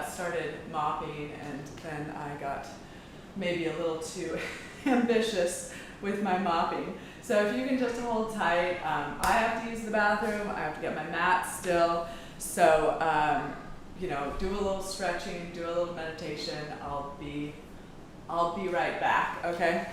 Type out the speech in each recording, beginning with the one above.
started mopping, and then I got maybe a little too ambitious with my mopping. So if you can just hold tight, I have to use the bathroom, I have to get my mat still. So, you know, do a little stretching, do a little meditation. I'll be right back, okay?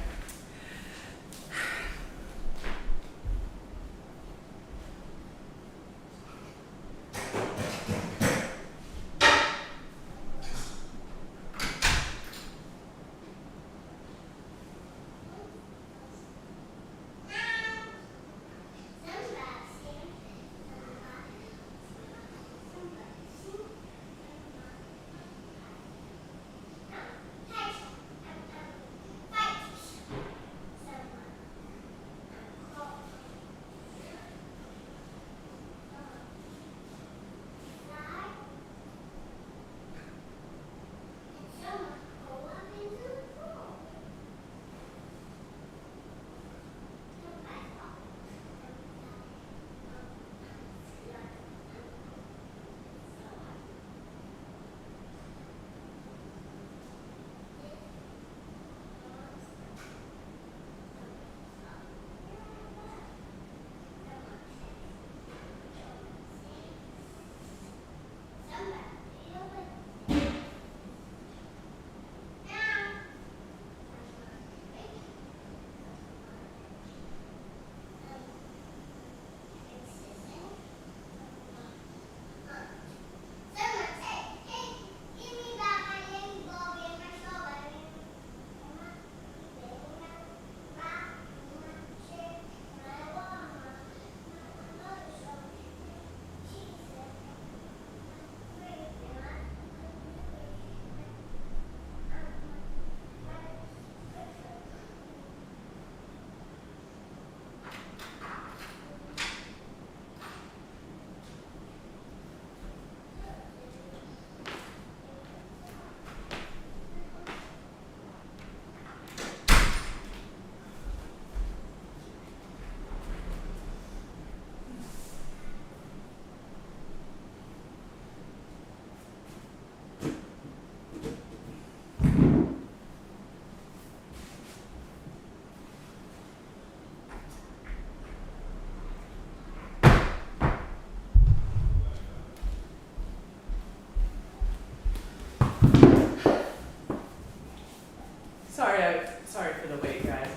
Sorry for the wait, guys.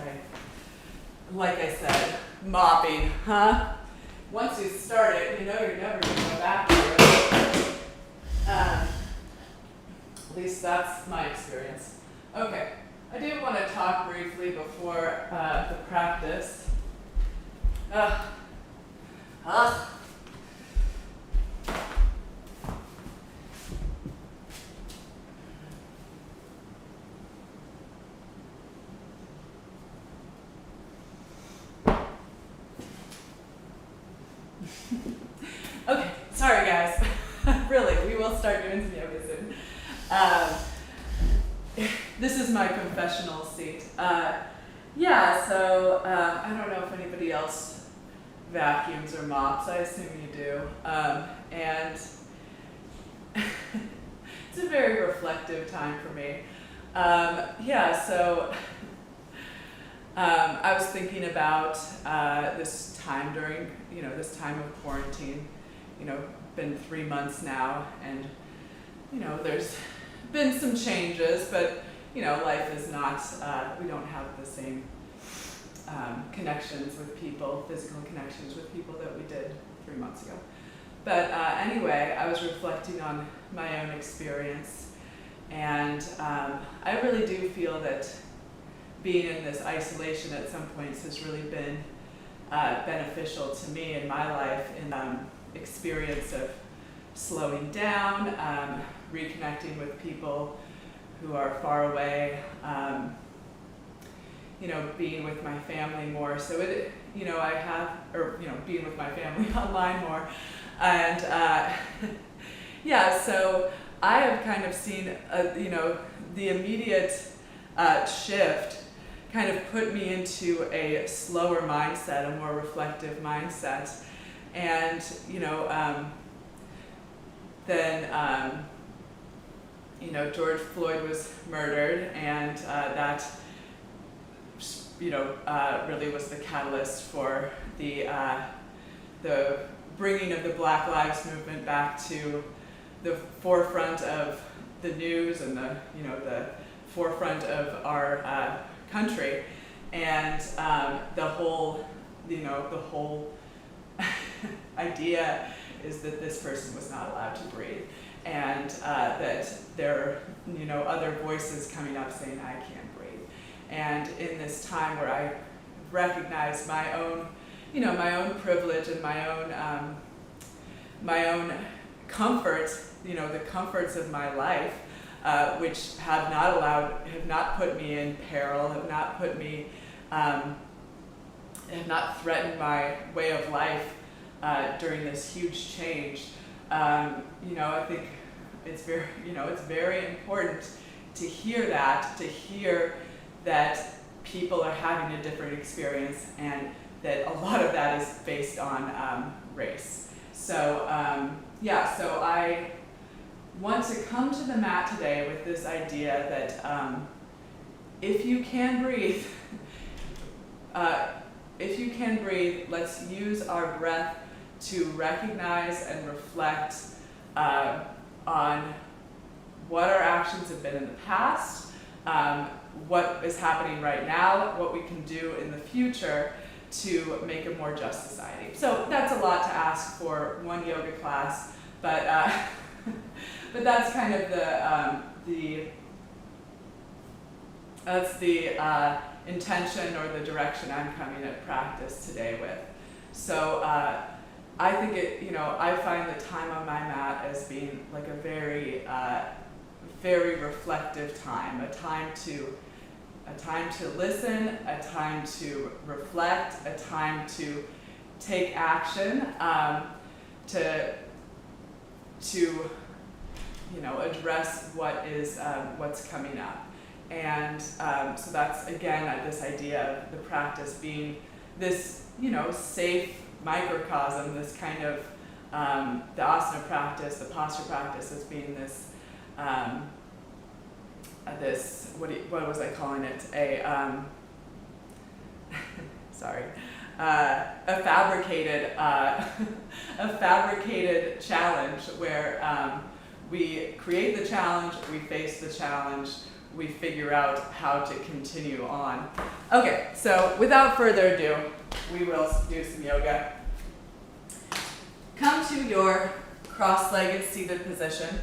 Like I said, mopping, huh? Once you start it, you know you're never going to go back to it. At least that's my experience. Okay, I do want to talk briefly before the practice. Okay, sorry guys. Really, we will start doing some yoga soon. This is my confessional seat. I don't know if anybody else vacuums or mops. I assume you do. And it's a very reflective time for me. I was thinking about this time during, this time of quarantine. Been 3 months now, and there's been some changes, but life is not. We don't have the same connections with people, physical connections with people that we did 3 months ago. But anyway, I was reflecting on my own experience, and I really do feel that being in this isolation at some points has really been beneficial to me in my life in experience of slowing down, reconnecting with people who are far away, being with my family more. So being with my family online more. And so I have kind of seen, the immediate shift kind of put me into a slower mindset, a more reflective mindset. And, then George Floyd was murdered, and that really was the catalyst for the bringing of the Black Lives Movement back to the forefront of the news and the forefront of our country, and the whole idea is that this person was not allowed to breathe, and that there are other voices coming up saying I can't breathe. And in this time where I recognize my own privilege and my own comfort, the comforts of my life, which have not put me in peril, have not threatened my way of life during this huge change. I think it's very important to hear that people are having a different experience, and that a lot of that is based on race. So so I want to come to the mat today with this idea that if you can breathe, let's use our breath to recognize and reflect on what our actions have been in the past, what is happening right now, what we can do in the future to make a more just society. So that's a lot to ask for one yoga class, but but that's kind of the intention or the direction I'm coming at practice today with. So I think I find the time on my mat as being like a very very reflective time, a time to listen, a time to reflect, a time to take action, to address what's coming up. And so that's, again, this idea of the practice being this, safe microcosm, this kind of, the asana practice, the posture practice as being this, what was I calling it? A fabricated challenge where we create the challenge, we face the challenge, we figure out how to continue on. Okay, so without further ado, we will do some yoga. Come to your cross-legged seated position.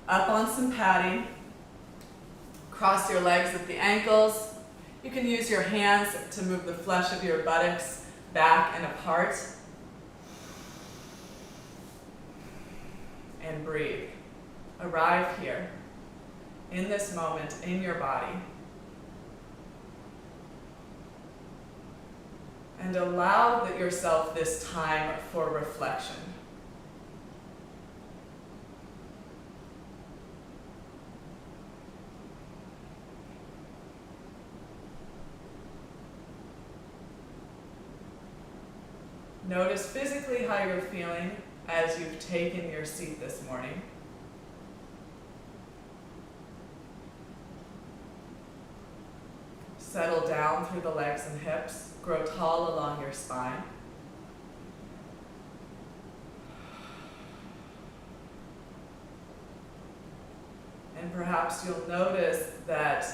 Up on some padding. Cross your legs at the ankles. You can use your hands to move the flesh of your buttocks back and apart. And breathe. Arrive here, in this moment, in your body. And allow yourself this time for reflection. Notice physically how you're feeling as you've taken your seat this morning. Settle down through the legs and hips. Grow tall along your spine. And perhaps you'll notice that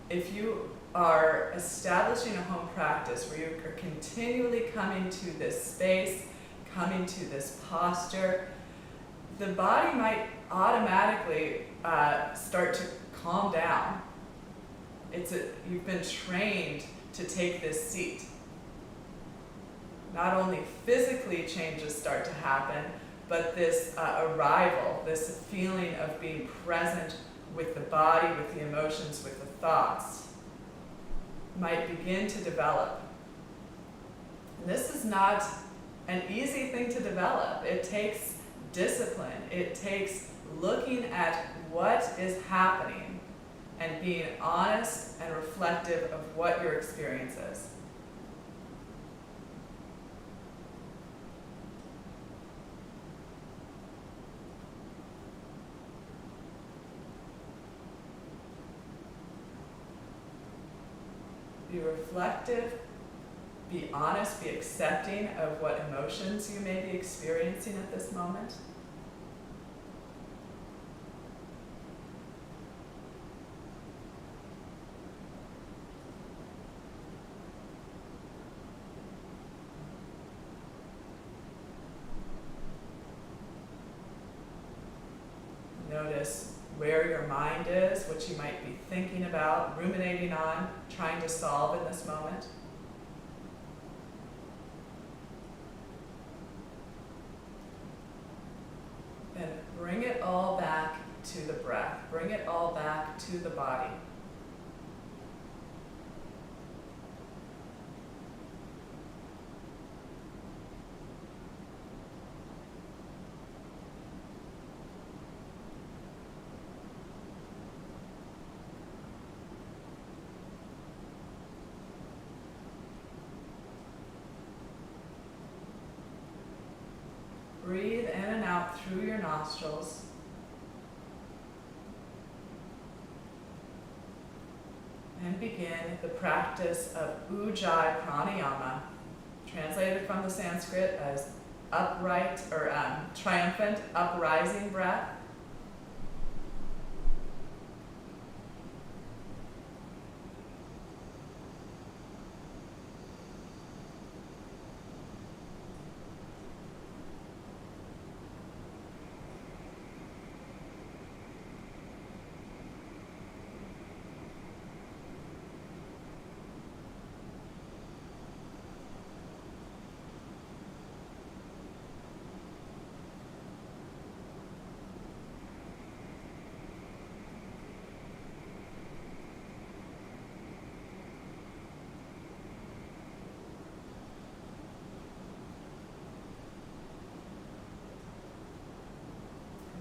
if you are establishing a home practice where you are continually coming to this space, coming to this posture, the body might automatically start to calm down. You've been trained to take this seat. Not only physically changes start to happen, but this arrival, this feeling of being present with the body, with the emotions, with the thoughts, might begin to develop. And this is not an easy thing to develop. It takes discipline. It takes looking at what is happening and being honest and reflective of what your experience is. Be reflective, be honest, be accepting of what emotions you may be experiencing at this moment. Notice where your mind is, what you might be thinking about, ruminating on, trying to solve in this moment. Then bring it all back to the breath. Bring it all back to the body. Breathe in and out through your nostrils. And begin the practice of Ujjayi pranayama, translated from the Sanskrit as upright or triumphant uprising breath.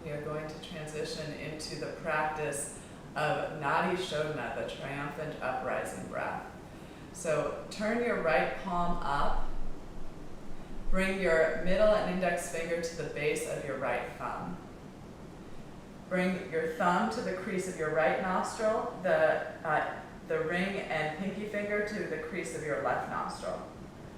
We are going to transition into the practice of Nadi Shodhana, the triumphant uprising breath. So turn your right palm up, bring your middle and index finger to the base of your right thumb. Bring your thumb to the crease of your right nostril, the ring and pinky finger to the crease of your left nostril.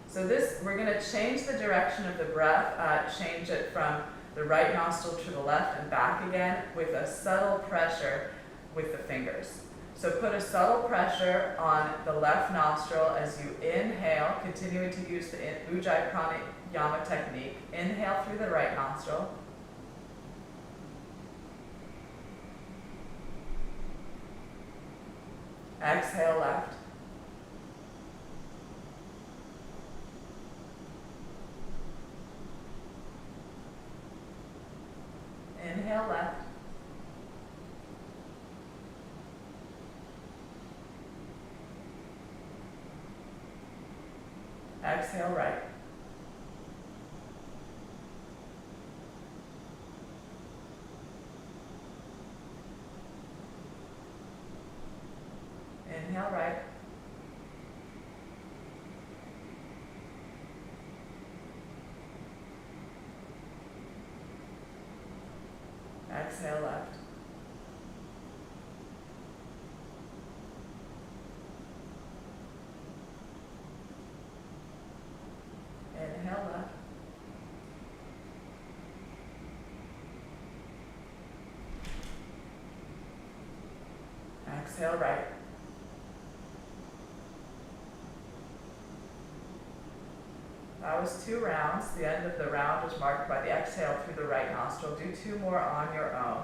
So we're going to change the direction of the breath, change it from the right nostril to the left and back again with a subtle pressure with the fingers. So put a subtle pressure on the left nostril as you inhale, continuing to use the Ujjayi pranayama technique. Inhale through the right nostril. Exhale left. Inhale left. Exhale right. Inhale right. Exhale left. Inhale left. Exhale right. That was 2 rounds. The end of the round was marked by the exhale through the right nostril. Do 2 more on your own.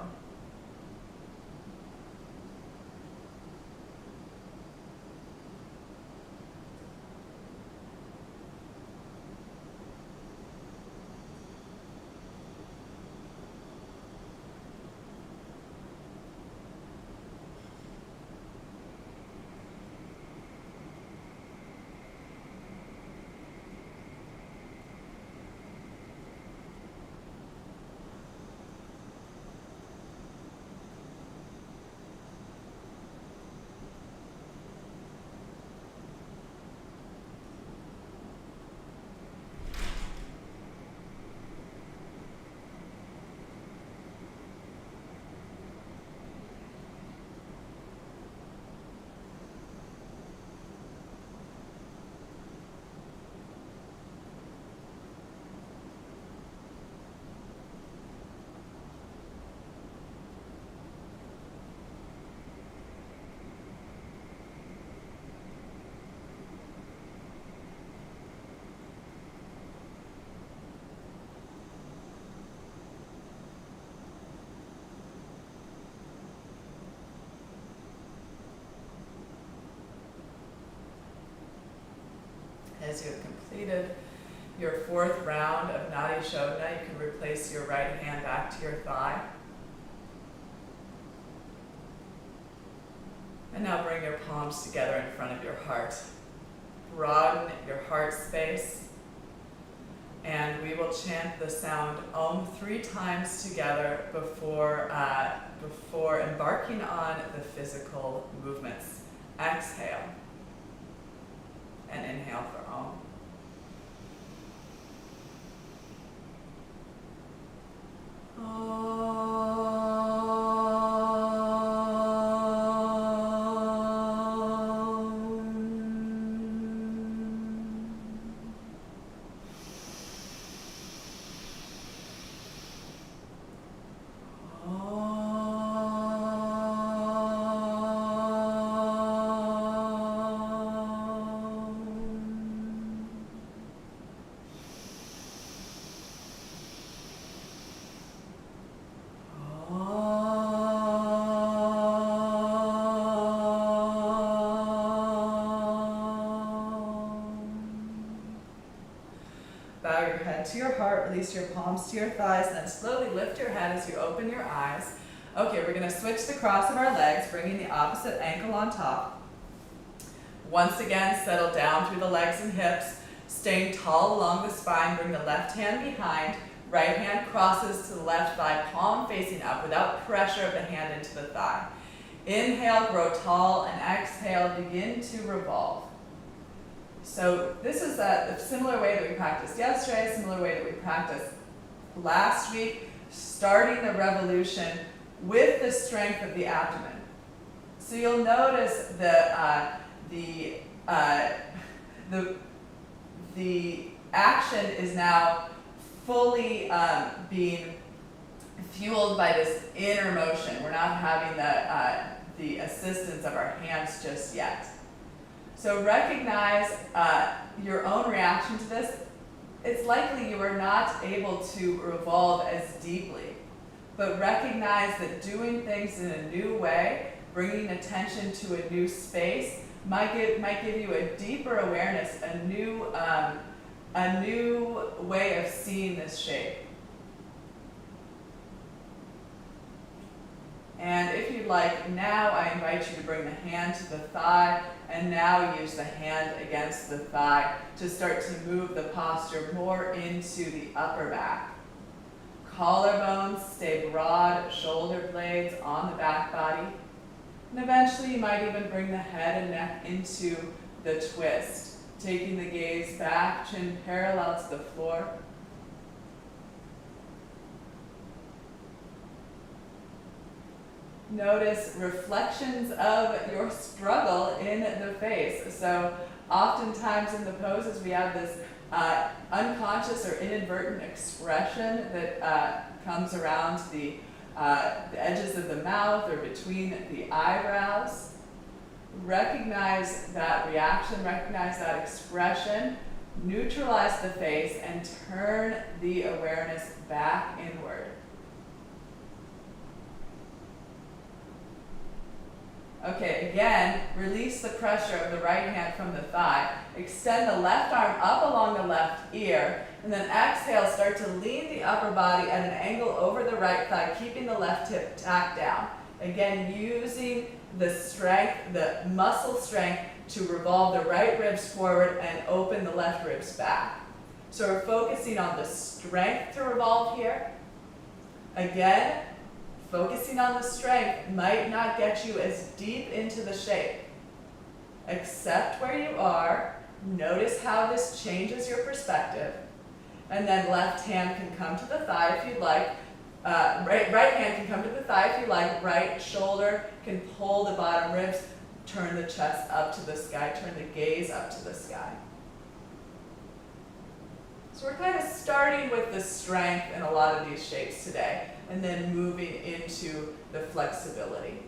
As you have completed your 4th round of Nadi Shodhana, you can replace your right hand back to your thigh. And now bring your palms together in front of your heart. Broaden your heart space. And we will chant the sound Om 3 times together before embarking on the physical movements. Exhale. And inhale for Om. Bow your head to your heart, release your palms to your thighs, and then slowly lift your head as you open your eyes. Okay, we're going to switch the cross of our legs, bringing the opposite ankle on top. Once again, settle down through the legs and hips, staying tall along the spine. Bring the left hand behind, right hand crosses to the left thigh, palm facing up without pressure of the hand into the thigh. Inhale, grow tall, and exhale, begin to revolve. So this is a similar way that we practiced yesterday, a similar way that we practiced last week, starting the revolution with the strength of the abdomen. So you'll notice the action is now fully being fueled by this inner motion. We're not having the assistance of our hands just yet. So recognize your own reaction to this. It's likely you are not able to revolve as deeply, but recognize that doing things in a new way, bringing attention to a new space, might give you a deeper awareness, a new way of seeing this shape. And if you'd like, now I invite you to bring the hand to the thigh, and now use the hand against the thigh to start to move the posture more into the upper back. Collarbones stay broad, shoulder blades on the back body. And eventually you might even bring the head and neck into the twist, taking the gaze back, chin parallel to the floor. Notice reflections of your struggle in the face. So oftentimes in the poses we have this unconscious or inadvertent expression that comes around the edges of the mouth or between the eyebrows. Recognize that reaction, recognize that expression, neutralize the face, and turn the awareness back inward. Okay, again, release the pressure of the right hand from the thigh. Extend the left arm up along the left ear, and then exhale, start to lean the upper body at an angle over the right thigh, keeping the left hip tacked down. Again, using the strength, the muscle strength, to revolve the right ribs forward and open the left ribs back. So we're focusing on the strength to revolve here. Again, focusing on the strength might not get you as deep into the shape. Accept where you are, notice how this changes your perspective, and then left hand can come to the thigh if you'd like. Right hand can come to the thigh if you like. Right shoulder can pull the bottom ribs, turn the chest up to the sky, turn the gaze up to the sky. So we're kind of starting with the strength in a lot of these shapes today, and then moving into the flexibility.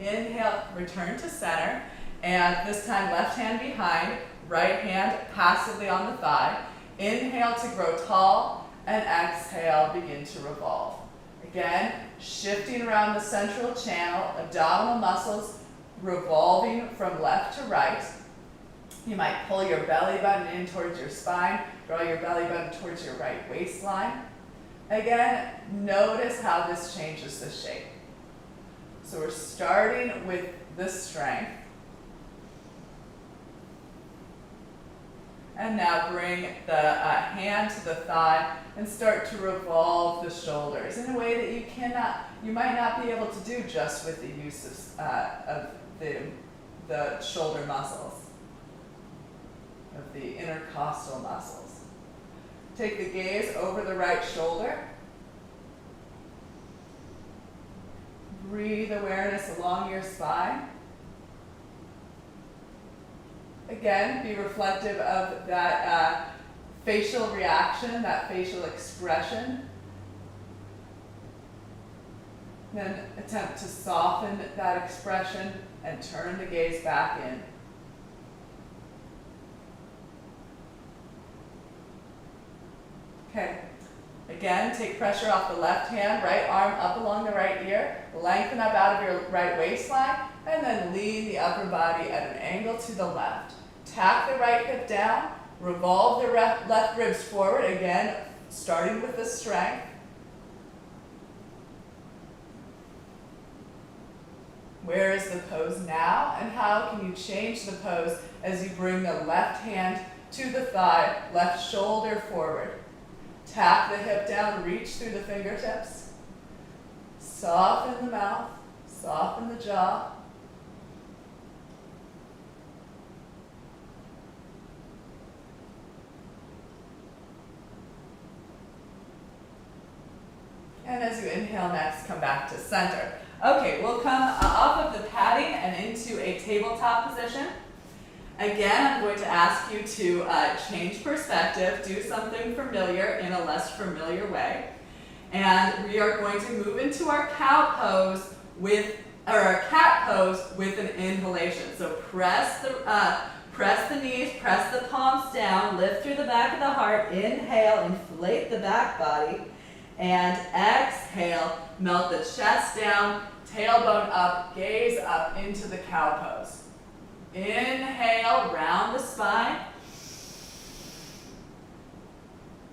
Inhale, return to center, and this time left hand behind, right hand passively on the thigh. Inhale to grow tall, and exhale, begin to revolve. Again, shifting around the central channel, abdominal muscles revolving from left to right. You might pull your belly button in towards your spine, draw your belly button towards your right waistline. Again, notice how this changes the shape. So we're starting with the strength. And now bring the hand to the thigh and start to revolve the shoulders in a way that you might not be able to do just with the use of the shoulder muscles, of the intercostal muscles. Take the gaze over the right shoulder. Breathe awareness along your spine. Again, be reflective of that facial reaction, that facial expression. Then attempt to soften that expression and turn the gaze back in. Okay. Again, take pressure off the left hand, right arm up along the right ear, lengthen up out of your right waistline, and then lean the upper body at an angle to the left. Tap the right hip down, revolve the left ribs forward, again, starting with the strength. Where is the pose now, and how can you change the pose as you bring the left hand to the thigh, left shoulder forward. Tap the hip down, reach through the fingertips. Soften the mouth, soften the jaw. And as you inhale next, come back to center. Okay, we'll come off of the padding and into a tabletop position. Again, I'm going to ask you to change perspective, do something familiar in a less familiar way. And we are going to move into our cow pose or our cat pose with an inhalation. So press the knees, press the palms down, lift through the back of the heart, inhale, inflate the back body, and exhale, melt the chest down, tailbone up, gaze up into the cow pose. Inhale, round the spine.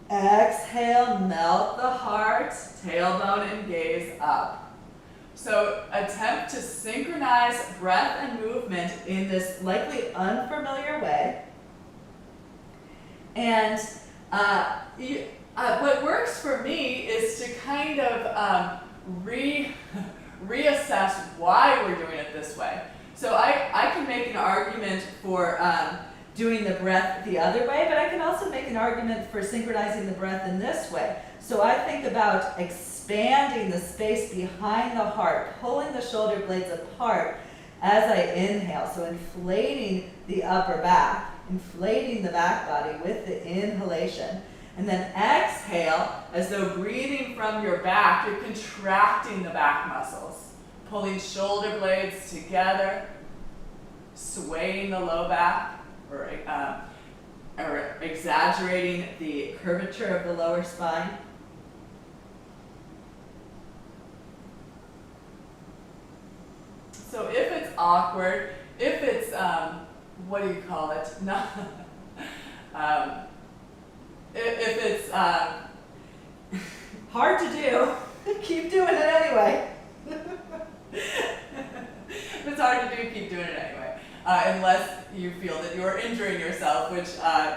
Exhale, melt the heart, tailbone and gaze up. So attempt to synchronize breath and movement in this likely unfamiliar way. And what works for me is to kind of reassess why we're doing it this way. So I can make an argument for doing the breath the other way, but I can also make an argument for synchronizing the breath in this way. So I think about expanding the space behind the heart, pulling the shoulder blades apart as I inhale. So inflating the upper back, inflating the back body with the inhalation. And then exhale, as though breathing from your back, you're contracting the back muscles. Pulling shoulder blades together, swaying the low back, or exaggerating the curvature of the lower spine. So if it's awkward, if it's, what do you call it? No, if it's hard to do, keep doing it anyway. If it's hard to do, keep doing it anyway. Unless you feel that you're injuring yourself, which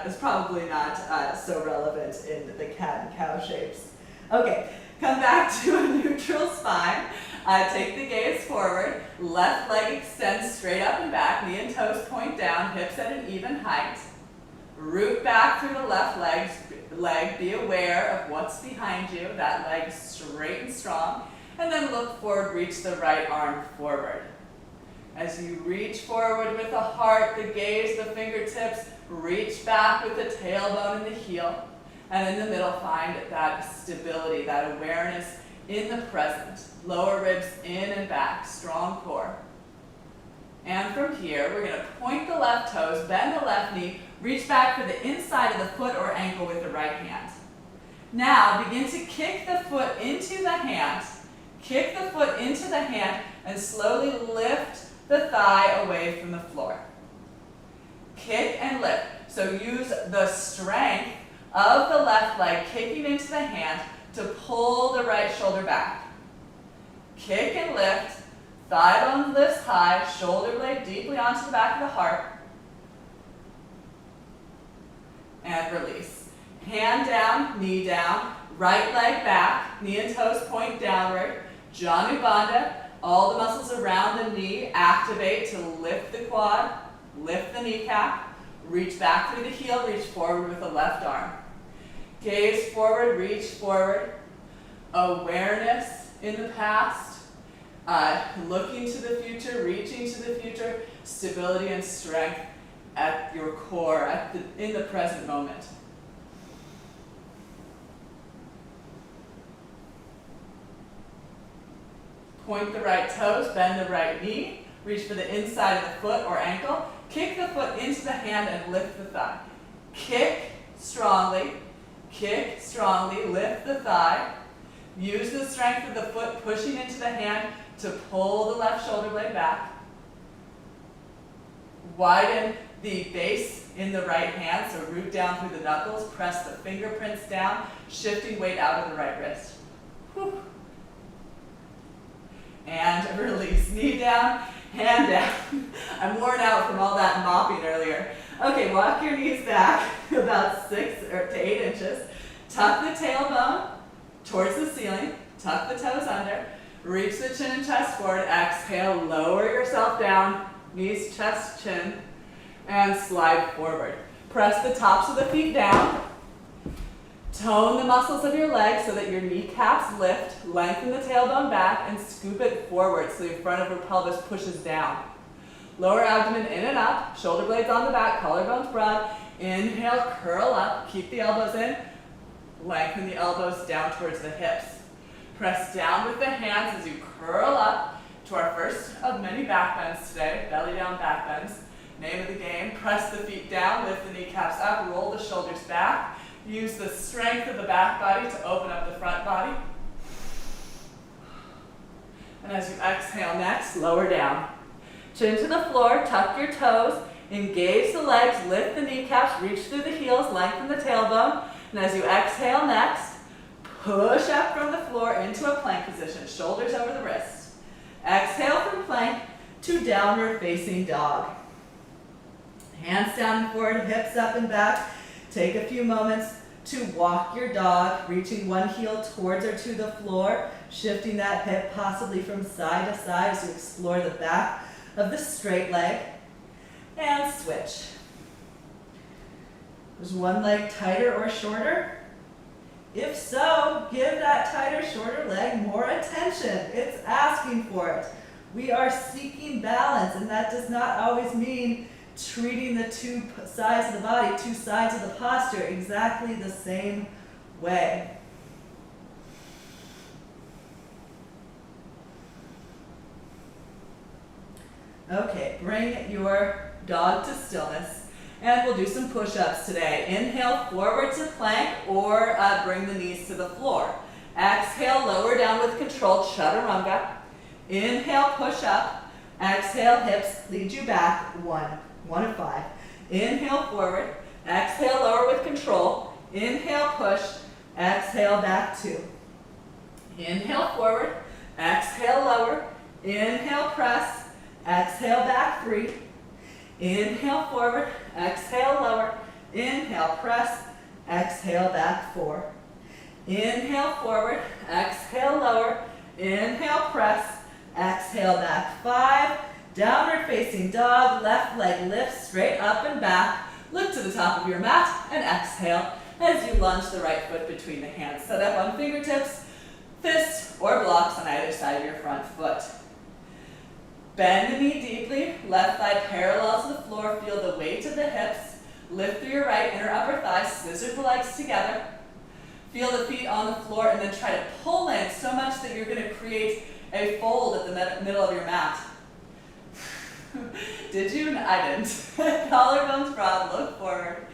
is probably not so relevant in the cat and cow shapes. Okay, come back to a neutral spine. Take the gaze forward. Left leg extends straight up and back. Knee and toes point down, hips at an even height. Root back through the left leg. Be aware of what's behind you. That leg straight and strong. And then look forward, reach the right arm forward. As you reach forward with the heart, the gaze, the fingertips, reach back with the tailbone and the heel. And in the middle, find that stability, that awareness in the present. Lower ribs in and back, strong core. And from here, we're going to point the left toes, bend the left knee, reach back for the inside of the foot or ankle with the right hand. Now begin to kick the foot into the hand. Kick the foot into the hand and slowly lift the thigh away from the floor. Kick and lift. So use the strength of the left leg kicking into the hand to pull the right shoulder back. Kick and lift. Thigh bone lifts high, shoulder blade deeply onto the back of the heart. And release. Hand down, knee down, right leg back, knee and toes point downward. Janu-bandha, all the muscles around the knee activate to lift the quad, lift the kneecap, reach back through the heel, reach forward with the left arm. Gaze forward, reach forward. Awareness in the past. Looking to the future, reaching to the future, stability and strength at your core, in the present moment. Point the right toes, bend the right knee, reach for the inside of the foot or ankle, kick the foot into the hand and lift the thigh. Kick strongly, lift the thigh. Use the strength of the foot pushing into the hand to pull the left shoulder blade back. Widen the base in the right hand, so root down through the knuckles, press the fingerprints down, shifting weight out of the right wrist. Whew. And release, knee down, hand down. I'm worn out from all that mopping earlier. Okay, walk your knees back about 6 to 8 inches. Tuck the tailbone towards the ceiling, tuck the toes under, reach the chin and chest forward, exhale, lower yourself down, knees, chest, chin, and slide forward. Press the tops of the feet down, tone the muscles of your legs so that your kneecaps lift, lengthen the tailbone back, and scoop it forward so the front of your pelvis pushes down. Lower abdomen in and up, shoulder blades on the back, collarbones broad. Inhale, curl up, keep the elbows in, lengthen the elbows down towards the hips. Press down with the hands as you curl up to our first of many back bends today, belly down back bends. Name of the game, press the feet down, lift the kneecaps up, roll the shoulders back. Use the strength of the back body to open up the front body. And as you exhale next, lower down. Chin to the floor, tuck your toes, engage the legs, lift the kneecaps, reach through the heels, lengthen the tailbone. And as you exhale next, push up from the floor into a plank position, shoulders over the wrists. Exhale from plank to downward facing dog. Hands down and forward, hips up and back. Take a few moments to walk your dog, reaching one heel towards or to the floor, shifting that hip possibly from side to side as you explore the back of the straight leg. And switch. Is one leg tighter or shorter? If so, give that tighter, shorter leg more attention. It's asking for it. We are seeking balance, and that does not always mean treating the two sides of the body, two sides of the posture exactly the same way. Okay, bring your dog to stillness, and we'll do some push-ups today. Inhale, forward to plank, or bring the knees to the floor. Exhale, lower down with control, chaturanga. Inhale, push up. Exhale, hips lead you back, 1 of 5. Inhale, forward. Exhale, lower with control. Inhale, push. Exhale, back 2. Inhale, forward. Exhale, lower. Inhale, press. Exhale, back 3. Inhale, forward. Exhale, lower. Inhale, press. Exhale, back 4. Inhale, forward. Exhale, lower. Inhale, press. Exhale, back 5. Downward facing dog. Left leg lifts straight up and back. Look to the top of your mat and exhale as you lunge the right foot between the hands. Set up on fingertips, fists, or blocks on either side of your front foot. Bend the knee deeply, left thigh parallel to the floor, feel the weight of the hips. Lift through your right inner upper thigh, scissor the legs together. Feel the feet on the floor and then try to pull in so much that you're going to create a fold at the middle of your mat. Did you? I didn't. Collarbones broad, look forward.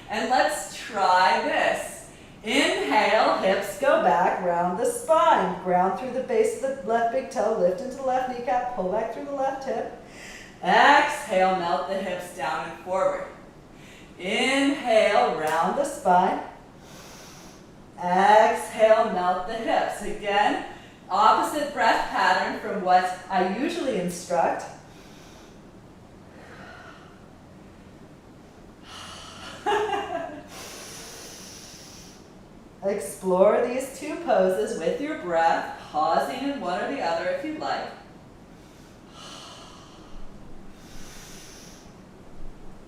And let's try this. Inhale. Inhale, hips go back, round the spine. Ground through the base of the left big toe, lift into the left kneecap, pull back through the left hip. Exhale, melt the hips down and forward. Inhale, round the spine. Exhale, melt the hips. Again, opposite breath pattern from what I usually instruct. Explore these two poses with your breath, pausing in one or the other if you'd like.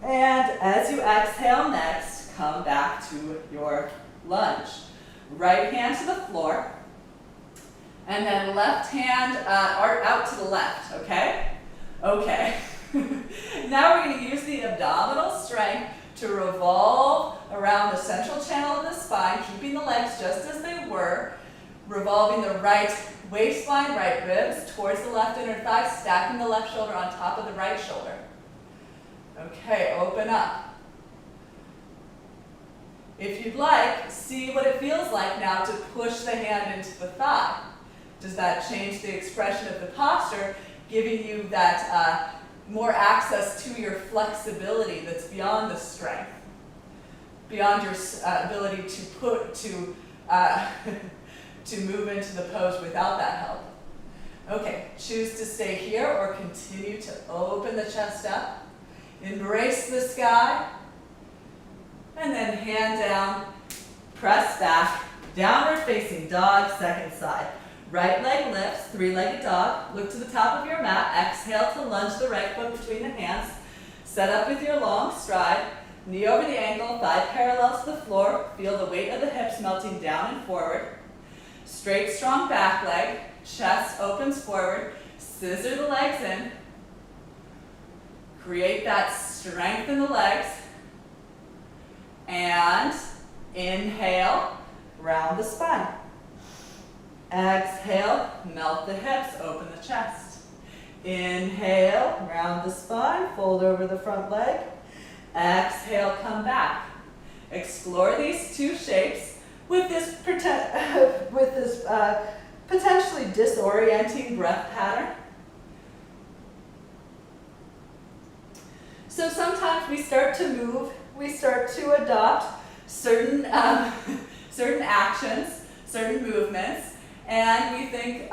And as you exhale next, come back to your lunge. Right hand to the floor, and then left hand out to the left, okay? Okay. Now we're going to use the abdominal strength to revolve around the central channel of the spine, keeping the legs just as they were, revolving the right waistline, right ribs towards the left inner thigh, stacking the left shoulder on top of the right shoulder. Okay, open up. If you'd like, see what it feels like now to push the hand into the thigh. Does that change the expression of the posture, giving you that more access to your flexibility that's beyond the strength, beyond your ability to to move into the pose without that help? Okay, choose to stay here or continue to open the chest up. Embrace the sky. And then hand down, press back, downward facing dog, second side. Right leg lifts, three-legged dog. Look to the top of your mat. Exhale to lunge the right foot between the hands. Set up with your long stride. Knee over the ankle, thigh parallel to the floor. Feel the weight of the hips melting down and forward. Straight, strong back leg. Chest opens forward. Scissor the legs in. Create that strength in the legs. And inhale, round the spine. Exhale, melt the hips, open the chest. Inhale, round the spine, fold over the front leg. Exhale, come back. Explore these two shapes with this potentially disorienting breath pattern. So sometimes we start to move, we start to adopt certain actions, certain movements, and we think,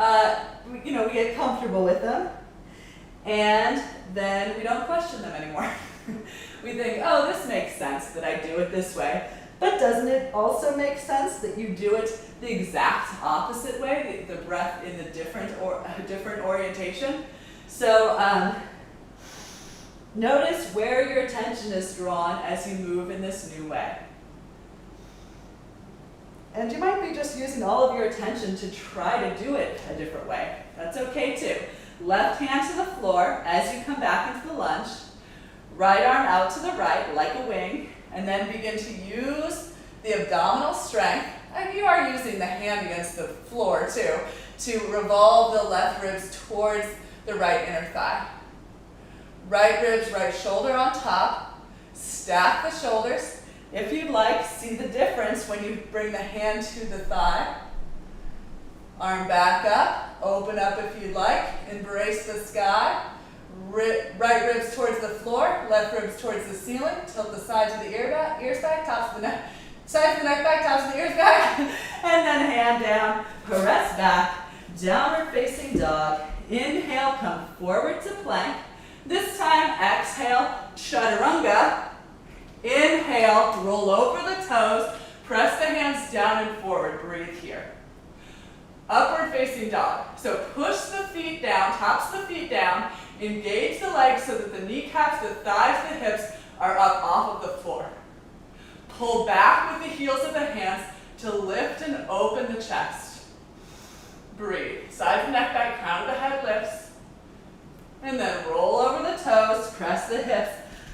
we get comfortable with them, and then we don't question them anymore. We think, oh, this makes sense that I do it this way, but doesn't it also make sense that you do it the exact opposite way, the breath in the different orientation? So notice where your attention is drawn as you move in this new way. And you might be just using all of your attention to try to do it a different way. That's okay too. Left hand to the floor as you come back into the lunge. Right arm out to the right like a wing. And then begin to use the abdominal strength. And you are using the hand against the floor too, to revolve the left ribs towards the right inner thigh. Right ribs, right shoulder on top. Stack the shoulders. If you'd like, see the difference when you bring the hand to the thigh. Arm back up, open up if you'd like, embrace the sky. Right ribs towards the floor, left ribs towards the ceiling. Tilt the sides of the ears back, tops of the neck, sides of the neck back, tops of the ears back. And then hand down, press back, downward facing dog. Inhale, come forward to plank. This time, exhale, chaturanga. Inhale, roll over the toes, press the hands down and forward, breathe here. Upward facing dog. So push the feet down, tops the feet down, engage the legs so that the kneecaps, the thighs, the hips are up off of the floor. Pull back with the heels of the hands to lift and open the chest. Breathe. Side of the neck back, crown of the head lifts. And then roll over the toes, press the hips.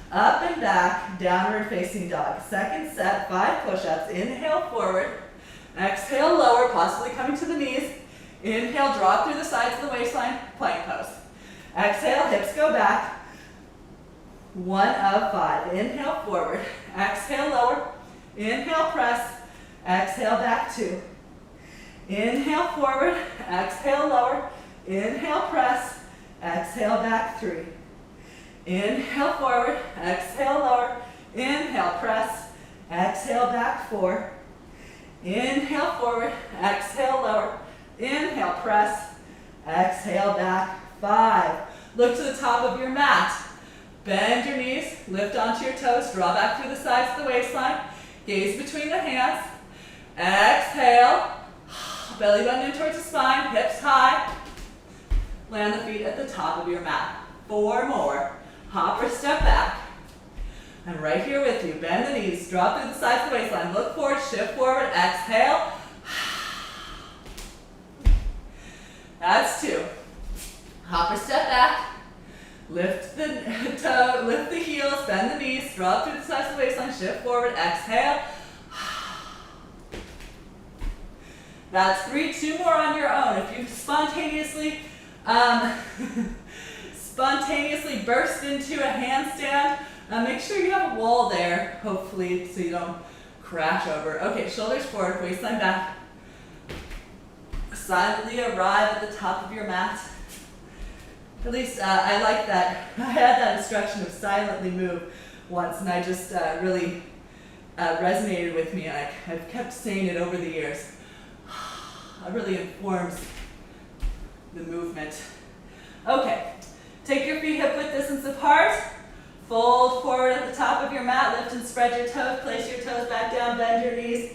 Up and back, downward facing dog. Second set, 5 push-ups. Inhale forward. Exhale lower, possibly coming to the knees. Inhale, draw through the sides of the waistline, plank pose. Exhale, hips go back. 1 of 5. Inhale forward. Exhale lower. Inhale press. exhale, back 2. Inhale, forward, exhale, lower. Inhale, press, exhale, back 3. Inhale, forward, exhale, lower. Inhale, press, exhale, back 4. Inhale, forward, exhale, lower. Inhale, press, exhale, back 5. Look to the top of your mat. Bend your knees, lift onto your toes, draw back through the sides of the waistline. Gaze between the hands. Exhale. Belly button in towards the spine, hips high. Land the feet at the top of your mat. 4 more. Hop or step back. I'm right here with you. Bend the knees, drop through the sides of the waistline. Look forward, shift forward, exhale. That's 2. Hop or step back. Lift the toe, lift the heels, bend the knees, drop through the sides of the waistline, shift forward, exhale. That's 3, 2 more on your own. If you spontaneously burst into a handstand, make sure you have a wall there, hopefully, so you don't crash over. Okay, shoulders forward, waistline back. Silently arrive at the top of your mat. At least I like that. I had that instruction of silently move once, and I just really resonated with me, and I've kept saying it over the years. It really informs the movement. Okay, take your feet hip width distance apart. Fold forward at the top of your mat. Lift and spread your toes. Place your toes back down. Bend your knees.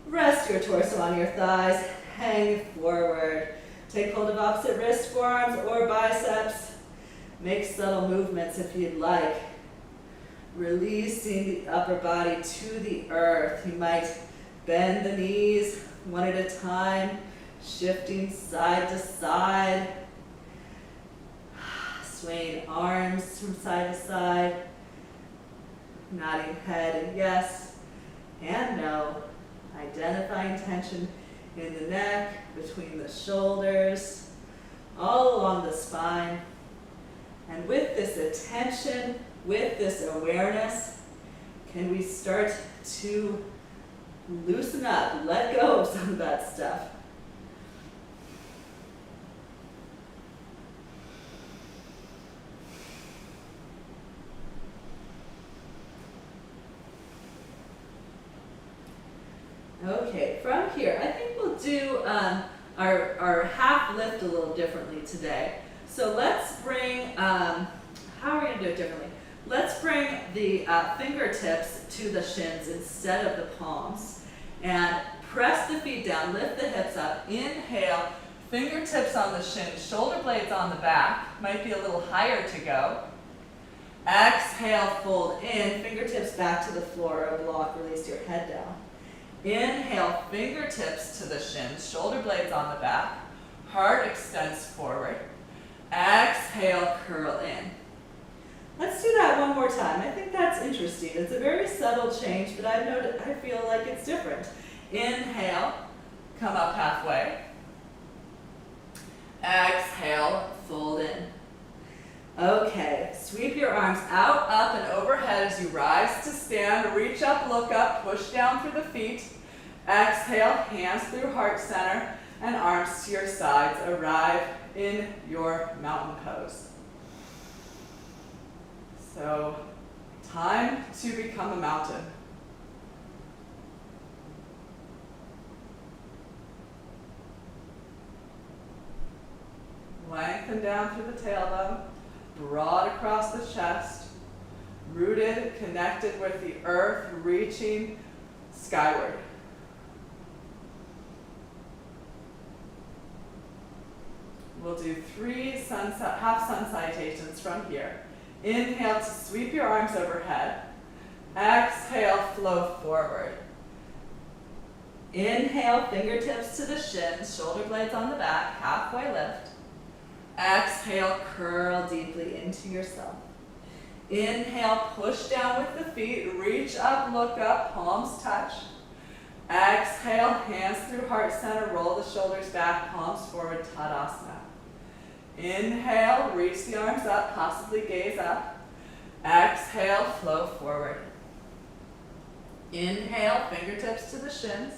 Rest your torso on your thighs. Hang forward. Take hold of opposite wrist, forearms, or biceps. Make subtle movements if you'd like. Releasing the upper body to the earth. You might bend the knees one at a time, shifting side to side. Swaying arms from side to side. Nodding head and yes and no. Identifying tension in the neck, between the shoulders, all along the spine. And with this attention, with this awareness, can we start to loosen up, let go of some of that stuff. Okay, from here, I think we'll do our half lift a little differently today. So let's bring, how are we going to do it differently? Let's bring the fingertips to the shins instead of the palms. And press the feet down, lift the hips up, inhale, fingertips on the shins, shoulder blades on the back, might be a little higher to go. Exhale, fold in, fingertips back to the floor or block, release your head down. Inhale, fingertips to the shins, shoulder blades on the back, heart extends forward. Exhale, curl in. Let's do that one more time. I think that's interesting. It's a very subtle change, but I feel like it's different. Inhale, come up halfway. Exhale, fold in. Okay, sweep your arms out, up, and overhead as you rise to stand. Reach up, look up, push down through the feet. Exhale, hands through heart center, and arms to your sides. Arrive in your mountain pose. So, time to become a mountain. Lengthen down through the tailbone. Broad across the chest, rooted, connected with the earth, reaching skyward. We'll do 3 half sun salutations from here. Inhale to sweep your arms overhead. Exhale, flow forward. Inhale, fingertips to the shins, shoulder blades on the back, halfway lift. Exhale, curl deeply into yourself. Inhale, push down with the feet, reach up, look up, palms touch. Exhale, hands through heart center, roll the shoulders back, palms forward, Tadasana. Inhale, reach the arms up, possibly gaze up. Exhale, flow forward. Inhale, fingertips to the shins.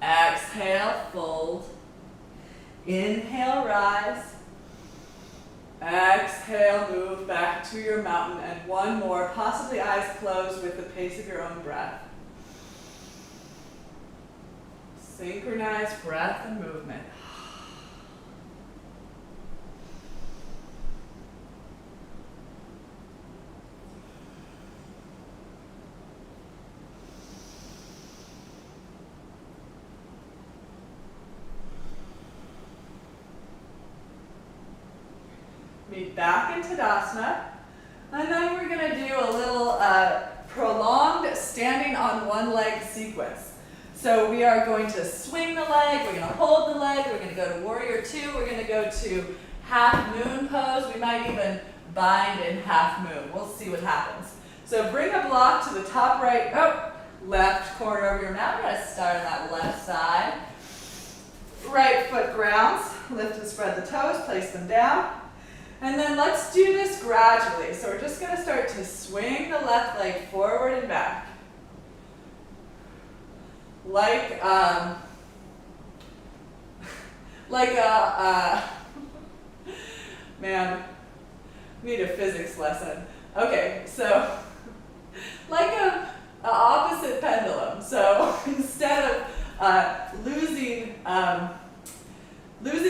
Exhale, fold. Inhale, rise. Exhale, move back to your mountain, and one more, possibly eyes closed with the pace of your own breath. Synchronize breath and movement. Meet back in Tadasana, and then we're going to do a little prolonged standing on one leg sequence. So we are going to swing the leg, we're going to hold the leg, we're going to go to warrior two, we're going to go to half moon pose, we might even bind in half moon. We'll see what happens. So bring a block to the top right, left corner of your mat. We're going to start on that left side. Right foot grounds, lift and spread the toes, place them down. And then let's do this gradually. So we're just going to start to swing the left leg forward and back. Like man, need a physics lesson. Okay, so like a opposite pendulum. So instead of losing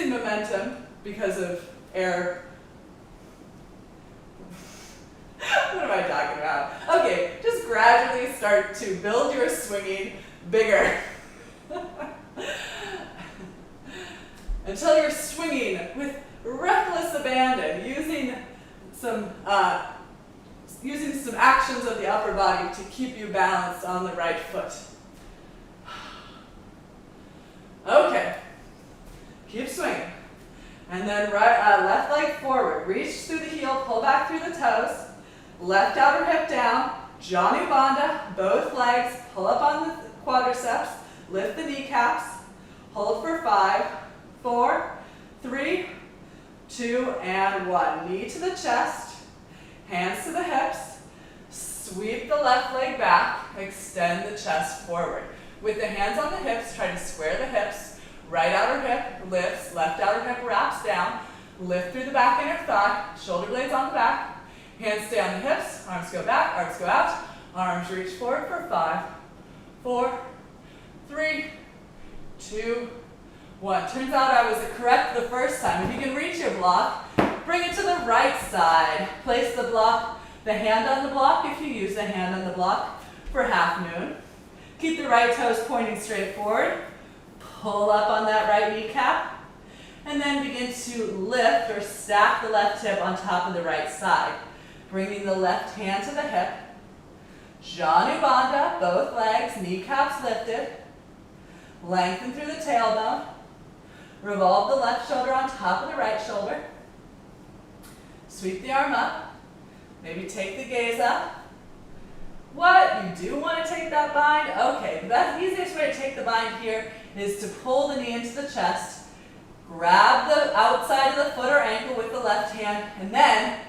momentum because of air. What am I talking about? Okay, just gradually start to build your swinging bigger. Until you're swinging with reckless abandon, using some actions of the upper body to keep you balanced on the right foot. Okay, keep swinging. And then left leg forward, reach through the heel, pull back through the toes. Left outer hip down, JUN-16-2020, both legs, pull up on the quadriceps, lift the kneecaps, hold for 5, 4, 3, 2, and 1. Knee to the chest, hands to the hips, sweep the left leg back, extend the chest forward. With the hands on the hips, try to square the hips, right outer hip lifts, left outer hip wraps down, lift through the back inner thigh, shoulder blades on the back, hands stay on the hips, arms go back, arms go out, arms reach forward for 5, 4, 3, 2, 1. Turns out I was correct the first time. If you can reach your block, bring it to the right side. Place the block, the hand on the block if you use the hand on the block for half moon. Keep the right toes pointing straight forward. Pull up on that right kneecap. And then begin to lift or stack the left hip on top of the right side. Bringing the left hand to the hip. JUN-16-2020, both legs, kneecaps lifted. Lengthen through the tailbone. Revolve the left shoulder on top of the right shoulder. Sweep the arm up. Maybe take the gaze up. What? You do want to take that bind? Okay, the best, easiest way to take the bind here is to pull the knee into the chest. Grab the outside of the foot or ankle with the left hand, and then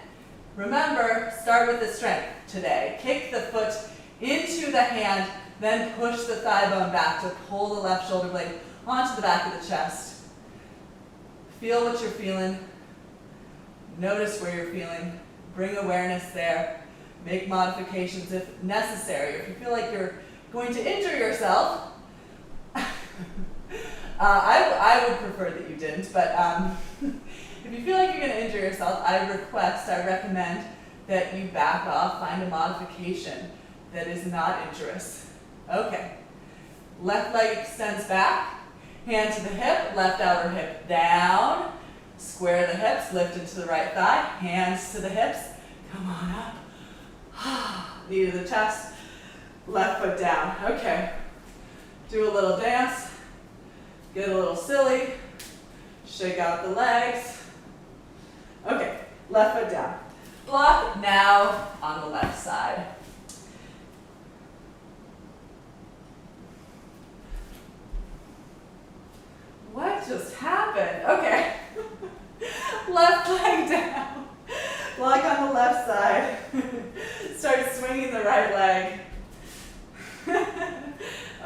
remember, start with the strength today. Kick the foot into the hand, then push the thigh bone back to pull the left shoulder blade onto the back of the chest. Feel what you're feeling. Notice where you're feeling. Bring awareness there. Make modifications if necessary. If you feel like you're going to injure yourself, I would prefer that you didn't, but if you feel like you're going to injure yourself, I recommend that you back off, find a modification that is not injurious. Okay, left leg extends back, hand to the hip, left outer hip down, square the hips, lift into the right thigh, hands to the hips, come on up, knee to the chest, left foot down. Okay, do a little dance, get a little silly, shake out the legs. Okay, left foot down. Block now on the left side. What just happened? Okay. Left leg down. Block on the left side. Start swinging the right leg.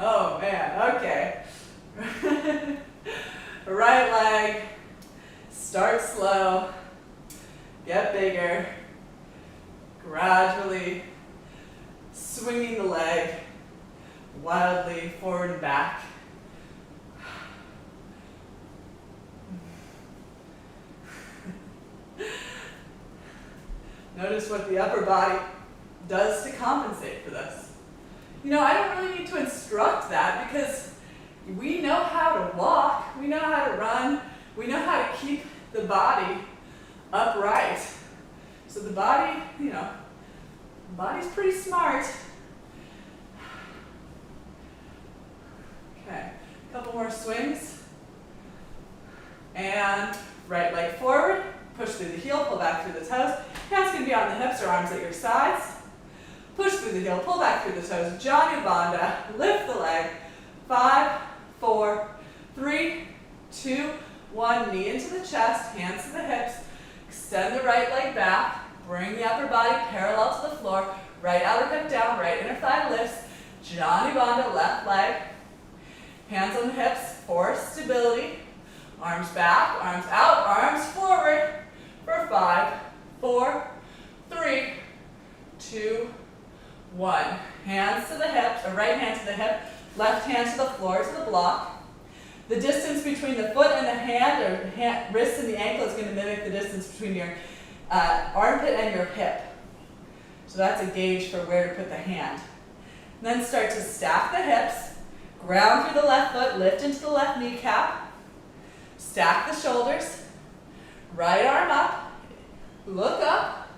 Oh man, okay. Right leg, start slow, get bigger, gradually swinging the leg wildly forward and back. Notice what the upper body does to compensate for this. You know, I don't really need to instruct that because we know how to walk, we know how to run, we know how to keep the body upright. So the body, you know, the body's pretty smart. Okay, a couple more swings. And right leg forward, push through the heel, pull back through the toes. Hands can be on the hips or arms at your sides. Push through the heel, pull back through the toes. JUN-16-2020, lift the leg. 5, 4, 3, 2, 1. Knee into the chest, hands to the hips. Extend the right leg back. Bring the upper body parallel to the floor. Right outer hip down, right inner thigh lifts. JUN-16-20, left leg. Hands on the hips for stability. Arms back, arms out, arms forward for 5, 4, 3, 2, 1. Hands to the hips, or right hand to the hip, left hand to the floor to the block. The distance between the foot and the hand, or wrist and the ankle, is going to mimic the distance between your armpit and your hip. So that's a gauge for where to put the hand. And then start to stack the hips, ground through the left foot, lift into the left kneecap. Stack the shoulders, right arm up, look up,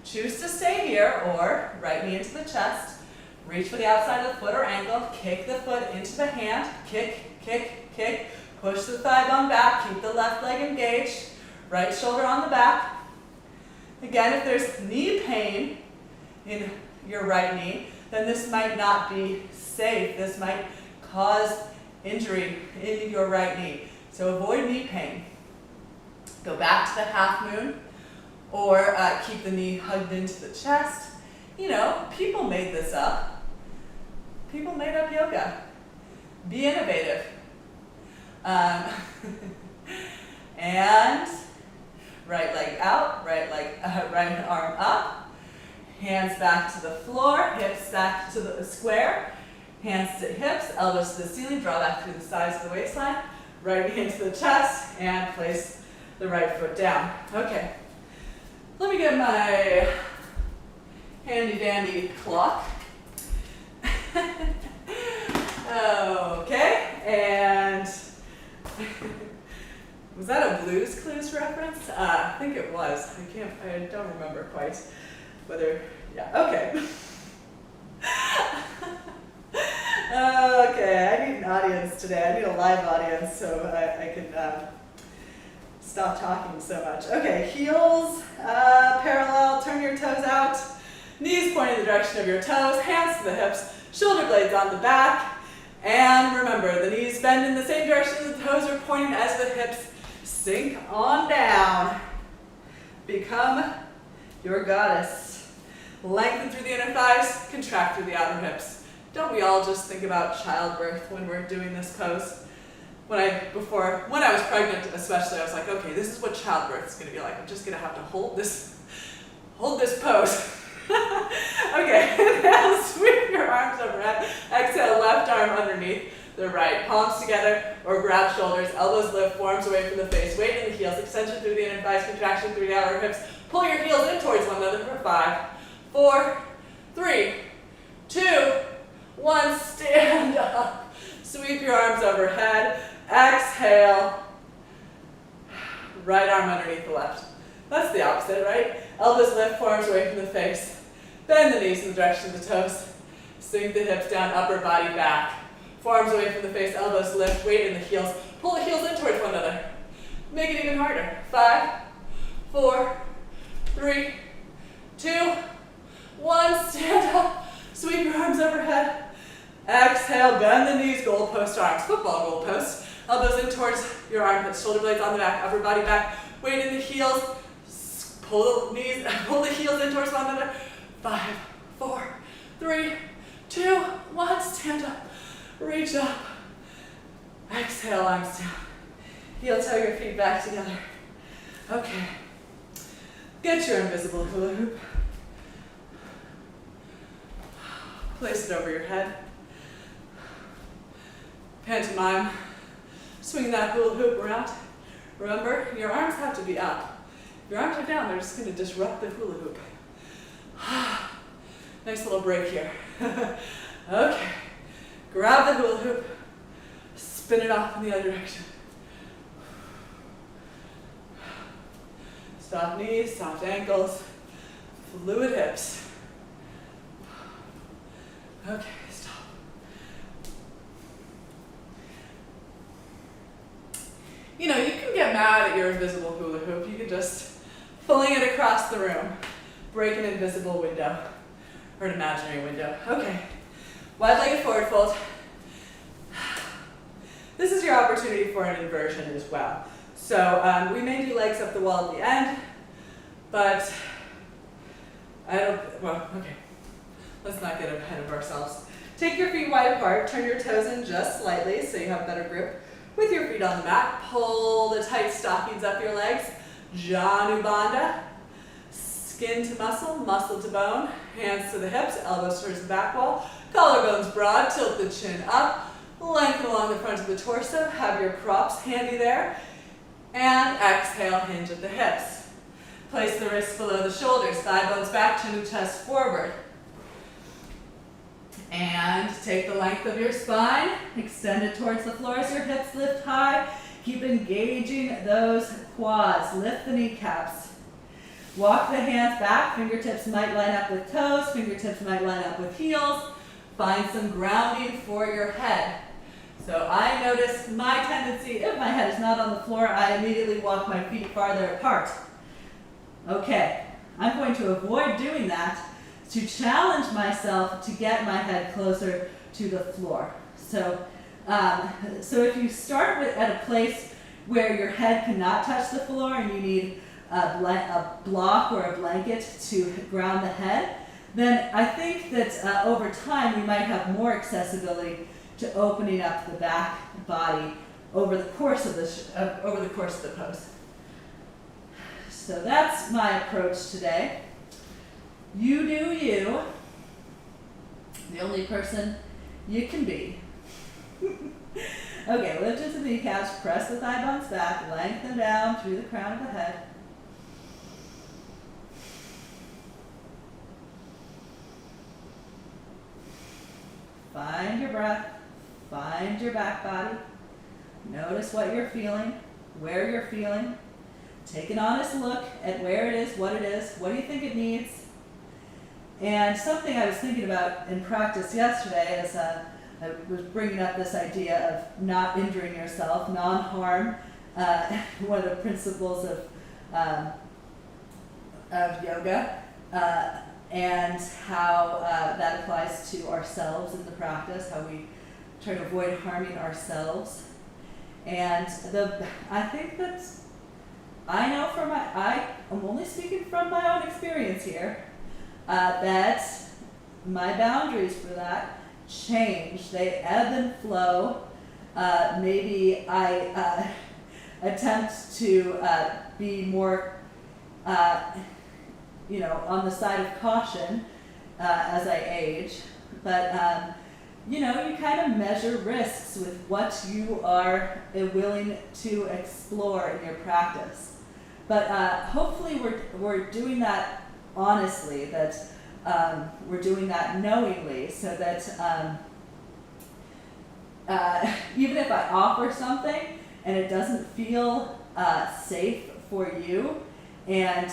choose to stay here, or right knee into the chest, reach for the outside of the foot or ankle, kick the foot into the hand, kick, kick, kick, push the thigh bone back, keep the left leg engaged, right shoulder on the back. Again, if there's knee pain in your right knee, then this might not be safe. This might cause injury in your right knee. So avoid knee pain. Go back to the half moon, or keep the knee hugged into the chest. You know, people made this up. People made up yoga. Be innovative. And right leg out, right arm up. Hands back to the floor, hips back to the square. Hands to hips, elbows to the ceiling, draw back through the sides of the waistline. Right knee into the chest, and place the right foot down. Okay, let me get my handy dandy clock. Okay, and was that a Blue's Clues reference? I think it was. I don't remember quite whether, yeah, okay. Okay, I need an audience today. I need a live audience so I can stop talking so much. Okay, heels parallel, turn your toes out, knees pointing the direction of your toes, hands to the hips, shoulder blades on the back, and remember, the knees bend in the same direction as the toes are pointing as the hips sink on down. Become your goddess. Lengthen through the inner thighs, contract through the outer hips. Don't we all just think about childbirth when we're doing this pose? When I was pregnant especially, I was like, okay, this is what childbirth is going to be like. I'm just going to have to hold this pose. Okay, now sweep your arms overhead. Exhale, left arm underneath the right. Palms together or grab shoulders. Elbows lift, forearms away from the face. Weight in the heels. Extension through the inner thighs, contraction through the outer hips. Pull your heels in towards one another for 5, 4, 3, 2, 1. Stand up. Sweep your arms overhead. Exhale. Right arm underneath the left. That's the opposite, right? Elbows lift, forearms away from the face. Bend the knees in the direction of the toes. Sink the hips down, upper body back. Forearms away from the face, elbows lift, weight in the heels. Pull the heels in towards one another. Make it even harder. 5, 4, 3, 2, 1. Stand up. Sweep your arms overhead. Exhale, bend the knees, goalpost arms. Football goalpost. Elbows in towards your armpits, shoulder blades on the back, upper body back. Weight in the heels. Pull the heels in towards one another. 5, 4, 3, 2, 1. Stand up. Reach up. Exhale, arms down. Heel toe your feet back together. Okay. Get your invisible hula hoop. Place it over your head. Pantomime. Swing that hula hoop around. Remember, your arms have to be up. If your arms are down, they're just going to disrupt the hula hoop. Nice little break here. Okay. Grab the hula hoop. Spin it off in the other direction. Soft knees, soft ankles, fluid hips. Okay, stop. You know, you can get mad at your invisible hula hoop. You can just fling it across the room. Break an invisible window, or an imaginary window. Okay, wide-legged forward fold. This is your opportunity for an inversion as well. So we may do legs up the wall at the end, but okay. Let's not get ahead of ourselves. Take your feet wide apart, turn your toes in just slightly so you have better grip with your feet on the mat. Pull the tight stockings up your legs. Janu Bandha. Skin to muscle, muscle to bone. Hands to the hips, elbows towards the back wall. Collarbones broad, tilt the chin up. Lengthen along the front of the torso. Have your props handy there. And exhale, hinge at the hips. Place the wrists below the shoulders, thigh bones back, chin to chest forward. And take the length of your spine, extend it towards the floor as your hips lift high. Keep engaging those quads, lift the kneecaps. Walk the hands back, fingertips might line up with toes, fingertips might line up with heels. Find some grounding for your head. So I notice my tendency, if my head is not on the floor, I immediately walk my feet farther apart. Okay, I'm going to avoid doing that to challenge myself to get my head closer to the floor. So if you start at a place where your head cannot touch the floor and you need a block or a blanket to ground the head, then I think that over time we might have more accessibility to opening up the back body over the course of the pose. So that's my approach today. You do you. The only person you can be. Okay, lift into the kneecaps, press the thigh bones back, lengthen down through the crown of the head. Find your breath, find your back body. Notice what you're feeling, where you're feeling. Take an honest look at where it is, what do you think it needs? And something I was thinking about in practice yesterday as I was bringing up this idea of not injuring yourself, non-harm, one of the principles of yoga, and how that applies to ourselves in the practice, how we try to avoid harming ourselves. And I think that I know I'm only speaking from my own experience here, that my boundaries for that change. They ebb and flow. Maybe I attempt to be more, on the side of caution as I age. But, you kind of measure risks with what you are willing to explore in your practice. But hopefully we're doing that honestly, that we're doing that knowingly, so that even if I offer something and it doesn't feel safe for you, and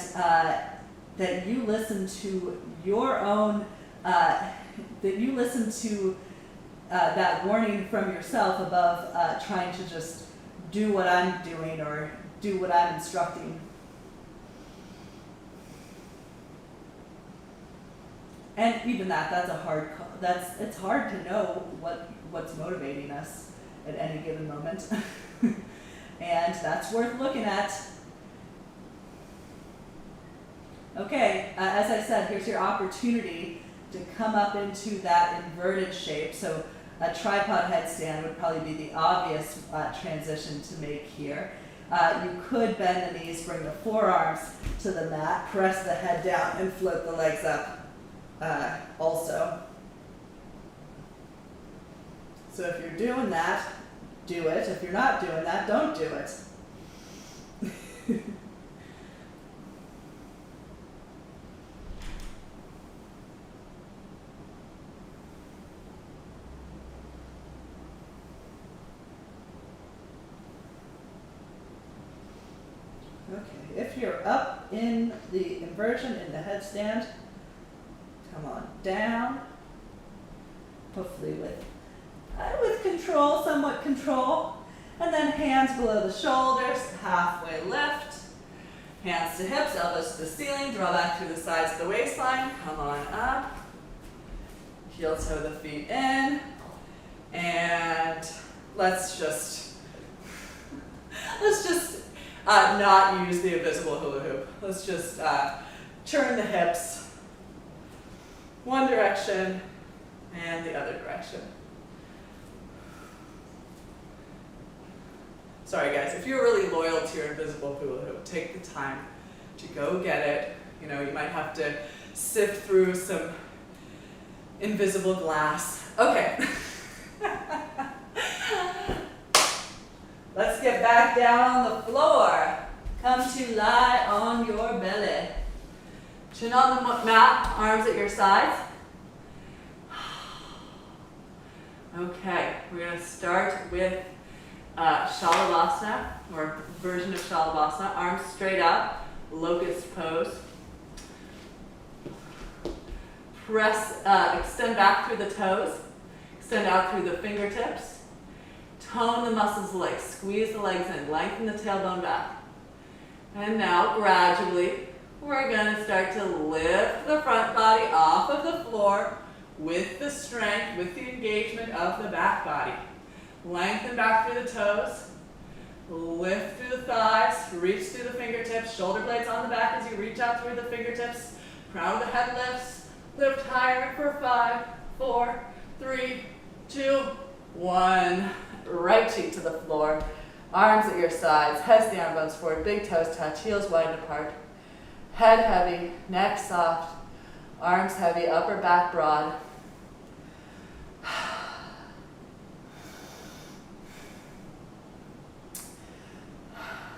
that you listen to your own, that you listen to that warning from yourself above trying to just do what I'm doing or do what I'm instructing. And even that's a hard call. It's hard to know what's motivating us at any given moment. And that's worth looking at. Okay, as I said, here's your opportunity to come up into that inverted shape. So A tripod headstand would probably be the obvious transition to make here. You could bend the knees, bring the forearms to the mat, press the head down, and float the legs up also. So if you're doing that, do it. If you're not doing that, don't do it. Okay, if you're up in the inversion in the headstand, come on down, hopefully with control, somewhat control, and then hands below the shoulders, halfway lift, hands to hips, elbows to the ceiling, draw back through the sides of the waistline, come on up, heel toe the feet in, and let's just not use the invisible hula hoop. Let's just turn the hips one direction and the other direction. Sorry guys, if you're really loyal to your invisible hula hoop, take the time to go get it. You know, you might have to sift through some invisible glass. Okay. Let's get back down on the floor. Come to lie on your belly. Chin on the mat, arms at your sides. Okay, we're going to start with Shalabhasana, or version of Shalabhasana. Arms straight up, locust pose. Press, extend back through the toes, extend out through the fingertips. Tone the muscles of the legs, squeeze the legs in, lengthen the tailbone back. And now, gradually, we're going to start to lift the front body off of the floor with the strength, with the engagement of the back body. Lengthen back through the toes, lift through the thighs, reach through the fingertips, shoulder blades on the back as you reach out through the fingertips. Crown of the head lifts, lift higher for 5, 4, 3, 2, 1. Right cheek to the floor, arms at your sides, heads the arm bones forward, big toes touch, heels wide apart. Head heavy, neck soft, arms heavy, upper back broad.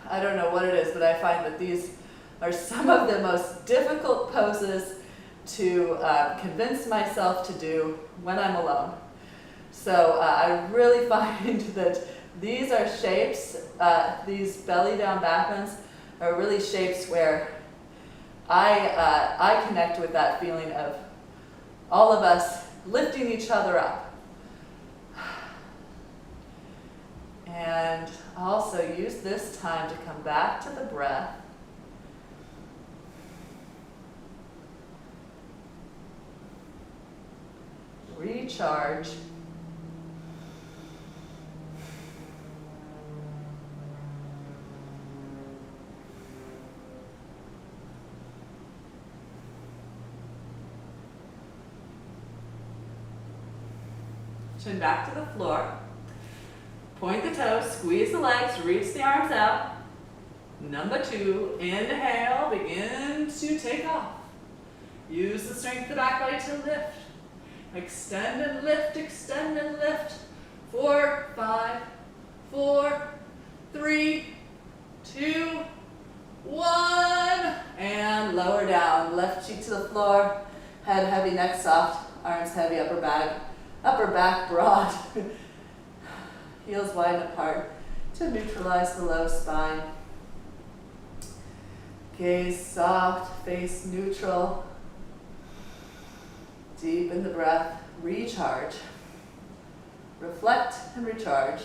I don't know what it is, but I find that these are some of the most difficult poses to convince myself to do when I'm alone. So I really find that these are shapes, these belly down back bends are really shapes where I connect with that feeling of all of us lifting each other up. And also use this time to come back to the breath. Recharge. Chin back to the floor. Point the toes, squeeze the legs, reach the arms out. Number 2, inhale, begin to take off. Use the strength of the back body to lift. Extend and lift, extend and lift. 4, 5, 4, 3, 2, 1. And lower down, left cheek to the floor. Head heavy, neck soft, arms heavy, upper back broad. Heels wide apart to neutralize the low spine. Gaze soft, face neutral. Deepen the breath, recharge. Reflect and recharge.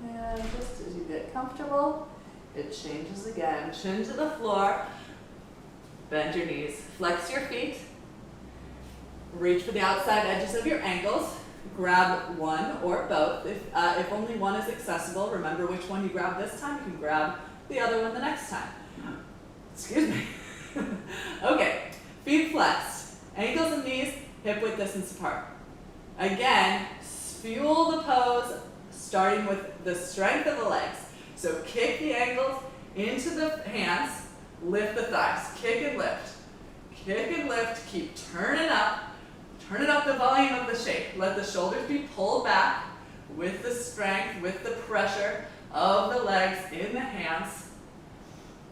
And just as you get comfortable, it changes again. Chin to the floor, Bend your knees, flex your feet, reach for the outside edges of your ankles, grab one or both. If only one is accessible, remember which one you grab this time, you can grab the other one the next time. Excuse me. Okay, feet flexed, ankles and knees hip width distance apart. Again, fuel the pose starting with the strength of the legs. So kick the ankles into the hands, lift the thighs, kick and lift, keep turning up the volume of the shape. Let the shoulders be pulled back with the strength, with the pressure of the legs in the hands.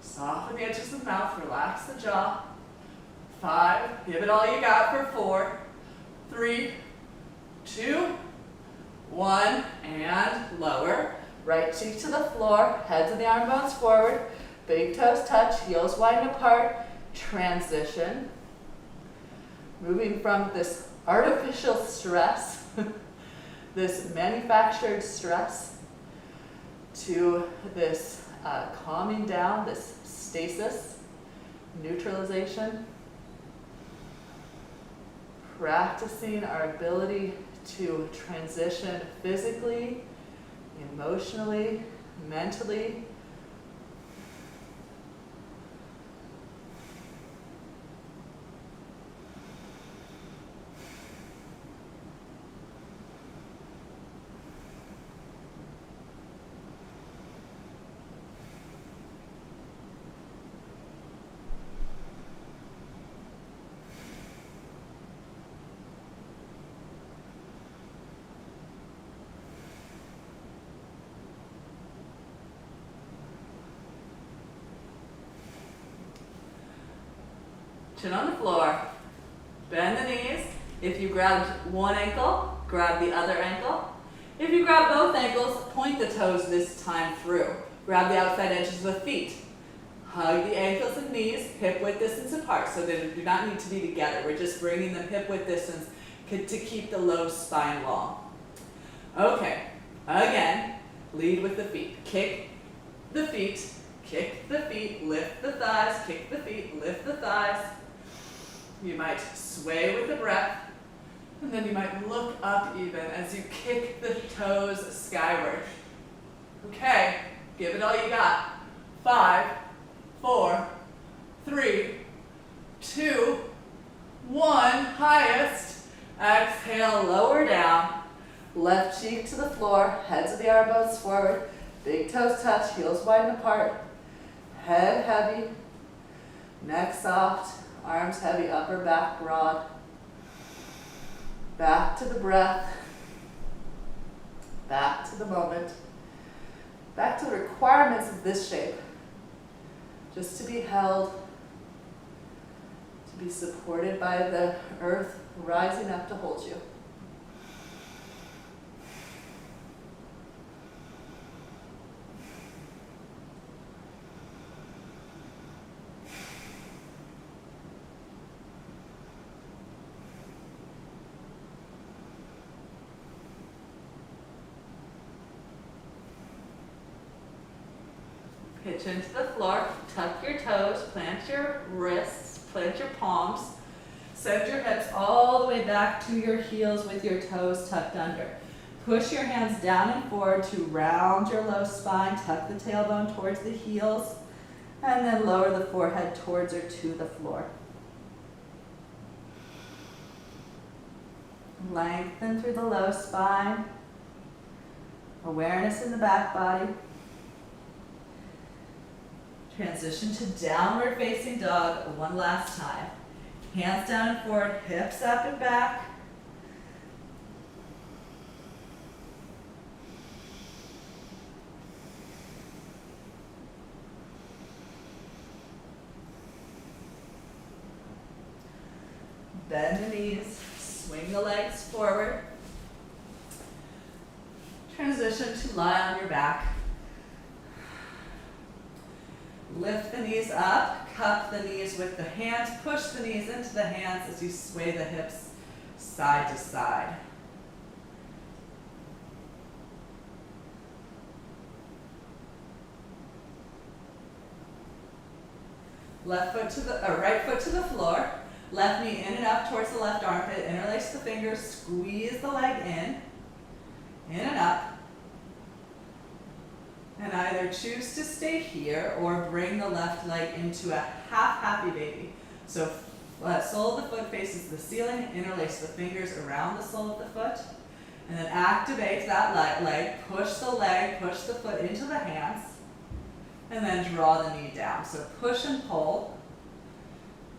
Soften the edges of the mouth, relax the jaw. 5, give it all you got for 4, 3, 2, 1, and lower. Right cheek to the floor, heads of the arm bones forward, big toes touch, heels widen apart, transition. Moving from this artificial stress, this manufactured stress, to this calming down, this stasis, neutralization. Practicing our ability to transition physically, emotionally, mentally. Chin on the floor, bend the knees. If you grabbed one ankle, grab the other ankle. If you grab both ankles, point the toes this time through. Grab the outside edges of the feet. Hug the ankles and knees, hip width distance apart, so they do not need to be together. We're just bringing them hip width distance to keep the low spine long. Okay, again, lead with the feet. Kick the feet, lift the thighs, kick the feet, lift the thighs. You might sway with the breath, and then you might look up even as you kick the toes skyward. Okay, give it all you got. 5, 4, 3, 2, 1, highest. Exhale, lower down. Left cheek to the floor, heads of the arm bones forward, big toes touch, heels widen apart. Head heavy, neck soft. Arms heavy, upper back broad. Back to the breath. Back to the moment. Back to the requirements of this shape. Just to be held, to be supported by the earth rising up to hold you. Pitch into the floor, tuck your toes, plant your wrists, plant your palms. Send your hips all the way back to your heels with your toes tucked under. Push your hands down and forward to round your low spine, tuck the tailbone towards the heels, and then lower the forehead towards or to the floor. Lengthen through the low spine. Awareness in the back body. Transition to downward facing dog one last time. Hands down and forward, hips up and back. Bend the knees, swing the legs forward. Transition to lie on your back. Lift the knees up, cup the knees with the hands, push the knees into the hands as you sway the hips side to side. Right foot to the floor. Left knee in and up towards the left armpit. Interlace the fingers. Squeeze the leg in and up. And either choose to stay here or bring the left leg into a half happy baby. So sole of the foot faces the ceiling, interlace the fingers around the sole of the foot, and then activate that leg, push the foot into the hands, and then draw the knee down. So push and pull.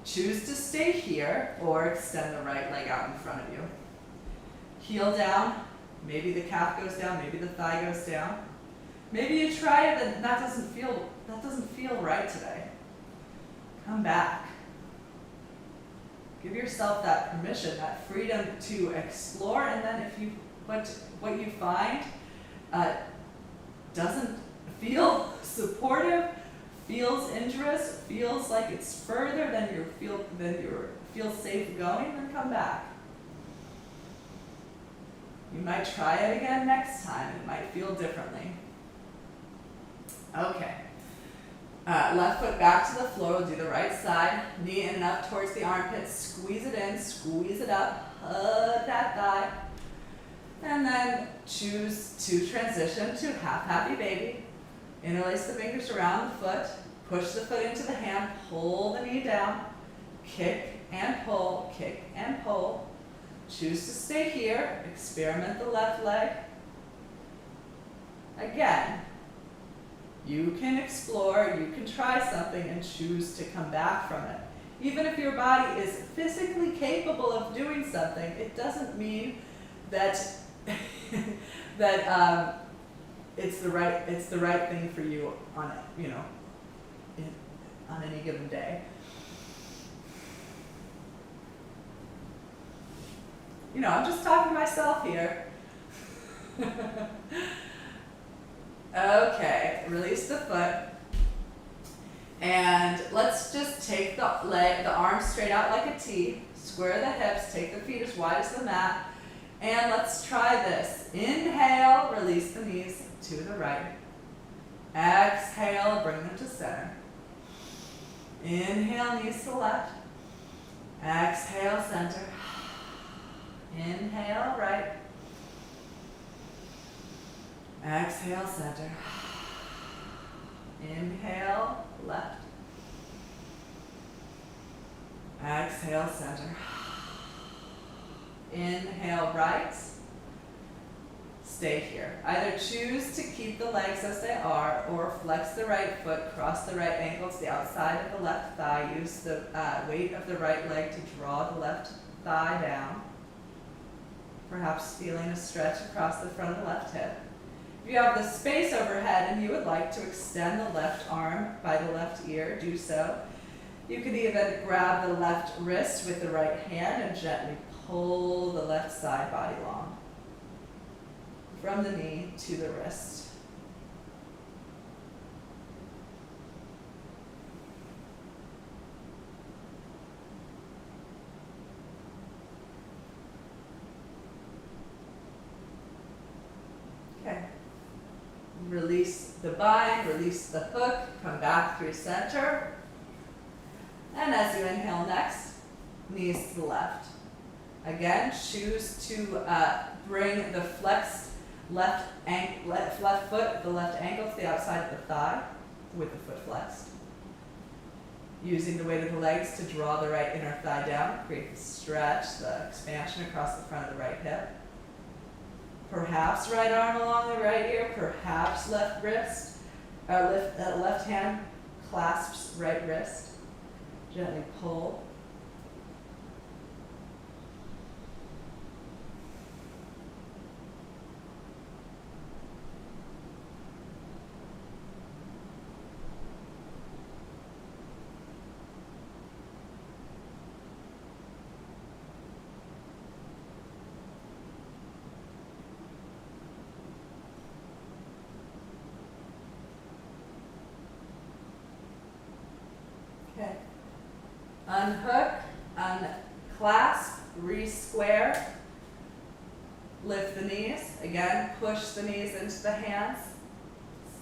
Choose to stay here or extend the right leg out in front of you. Heel down, maybe the calf goes down, maybe the thigh goes down. Maybe you try it and that doesn't feel right today. Come back. Give yourself that permission, that freedom to explore, and then if you what you find doesn't feel supportive, feels injurious, feels like it's further than you feel safe going, then come back. You might try it again next time. It might feel differently. Okay. Left foot back to the floor. We'll do the right side. Knee in and up towards the armpits. Squeeze it in, squeeze it up. Hug that thigh. And then choose to transition to half happy baby. Interlace the fingers around the foot. Push the foot into the hand. Pull the knee down. Kick and pull. Kick and pull. Choose to stay here. Experiment the left leg. Again, you can explore, you can try something and choose to come back from it. Even if your body is physically capable of doing something, it doesn't mean that it's the right thing for you on on any given day. I'm just talking to myself here. Okay, release the foot. And let's just take the arms straight out like a T. Square the hips, take the feet as wide as the mat. And let's try this. Inhale, release the knees to the right. Exhale, bring them to center. Inhale, knees to left. Exhale, center. Inhale, right. Exhale, center. Inhale, left. Exhale, center. Inhale, right. Stay here. Either choose to keep the legs as they are or flex the right foot, cross the right ankle to the outside of the left thigh. Use the weight of the right leg to draw the left thigh down. Perhaps feeling a stretch across the front of the left hip. If you have the space overhead and you would like to extend the left arm by the left ear, do so. You can even grab the left wrist with the right hand and gently pull the left side body long from the knee to the wrist. Okay. Release the bind, release the hook, come back through center. And as you inhale next, knees to the left. Again, choose to bring the flexed left foot, the left ankle to the outside of the thigh with the foot flexed. Using the weight of the legs to draw the right inner thigh down, create the stretch, the expansion across the front of the right hip. Perhaps right arm along the right ear, perhaps left wrist, left hand clasps right wrist. Gently pull. Okay. Unhook, unclasp, re-square, lift the knees. Again, push the knees into the hands,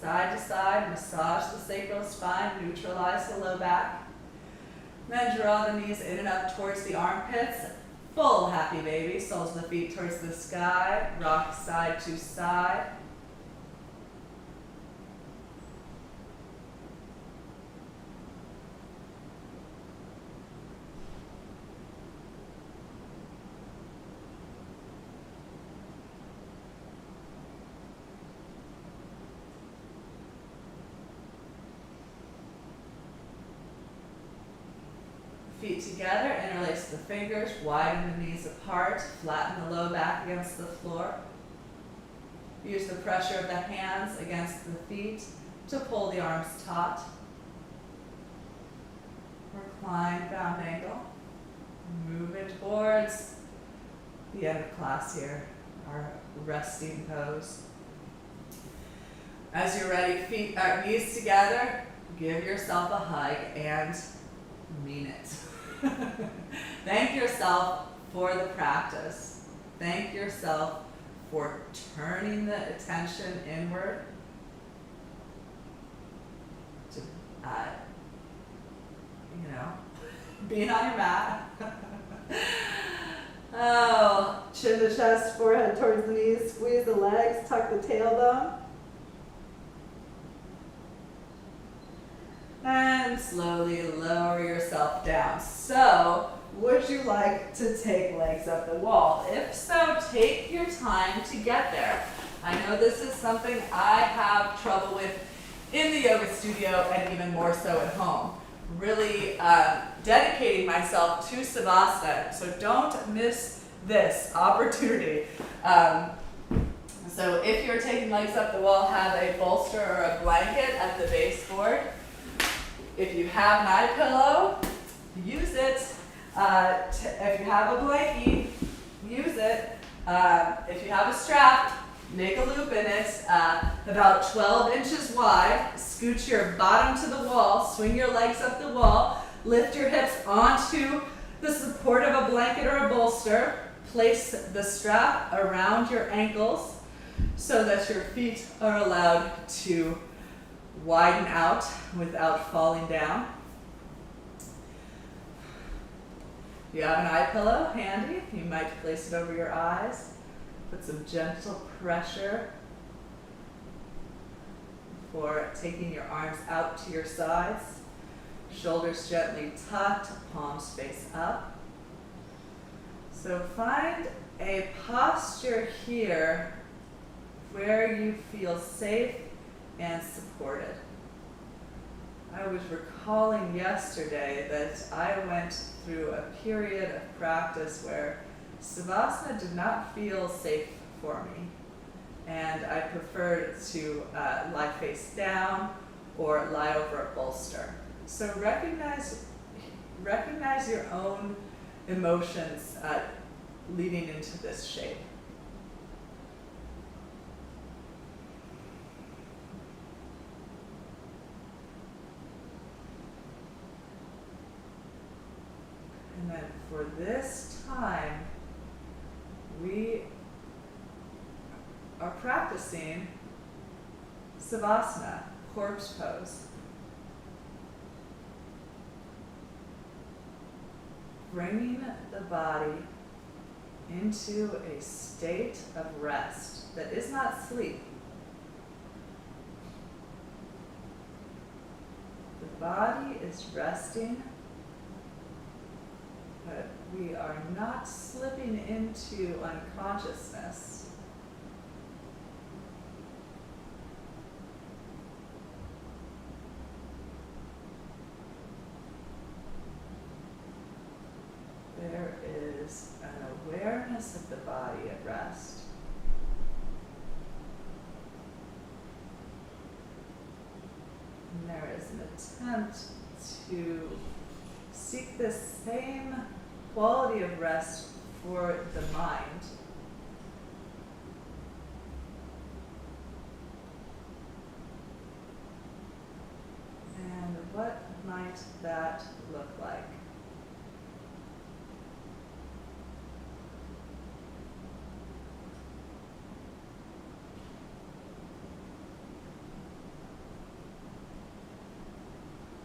side to side, massage the sacral spine, neutralize the low back. Then draw the knees in and up towards the armpits. Full happy baby. Soles of the feet towards the sky. Rock side to side. Feet together, interlace the fingers, widen the knees apart, flatten the low back against the floor. Use the pressure of the hands against the feet to pull the arms taut. Recline, bound ankle. Move it towards the end of class here, our resting pose. As you're ready, knees together, give yourself a hug and mean it. Thank yourself for the practice. Thank yourself for turning the attention inward to, being on your mat. Oh, chin to chest, forehead towards the knees, squeeze the legs, tuck the tailbone. And slowly lower yourself down. So, would you like to take legs up the wall? If so, take your time to get there. I know this is something I have trouble with in the yoga studio and even more so at home. Really dedicating myself to Savasana, so don't miss this opportunity. So if you're taking legs up the wall, have a bolster or a blanket at the baseboard. If you have an eye pillow, use it. If you have a blankie, use it. If you have a strap, make a loop in it, about 12 inches wide. Scoot your bottom to the wall, swing your legs up the wall, lift your hips onto the support of a blanket or a bolster. Place the strap around your ankles so that your feet are allowed to widen out without falling down. If you have an eye pillow handy, you might place it over your eyes. Put some gentle pressure for taking your arms out to your sides. Shoulders gently tucked, palms face up. So find a posture here where you feel safe and supported. I was recalling yesterday that I went through a period of practice where Savasana did not feel safe for me, and I preferred to lie face down or lie over a bolster. So recognize your own emotions leading into this shape. And then for this time, we are practicing Savasana, corpse pose. Bringing the body into a state of rest that is not sleep. The body is resting, but we are not slipping into unconsciousness. There is an awareness of the body at rest. And there is an attempt to seek the same quality of rest for the mind. And what might that look like?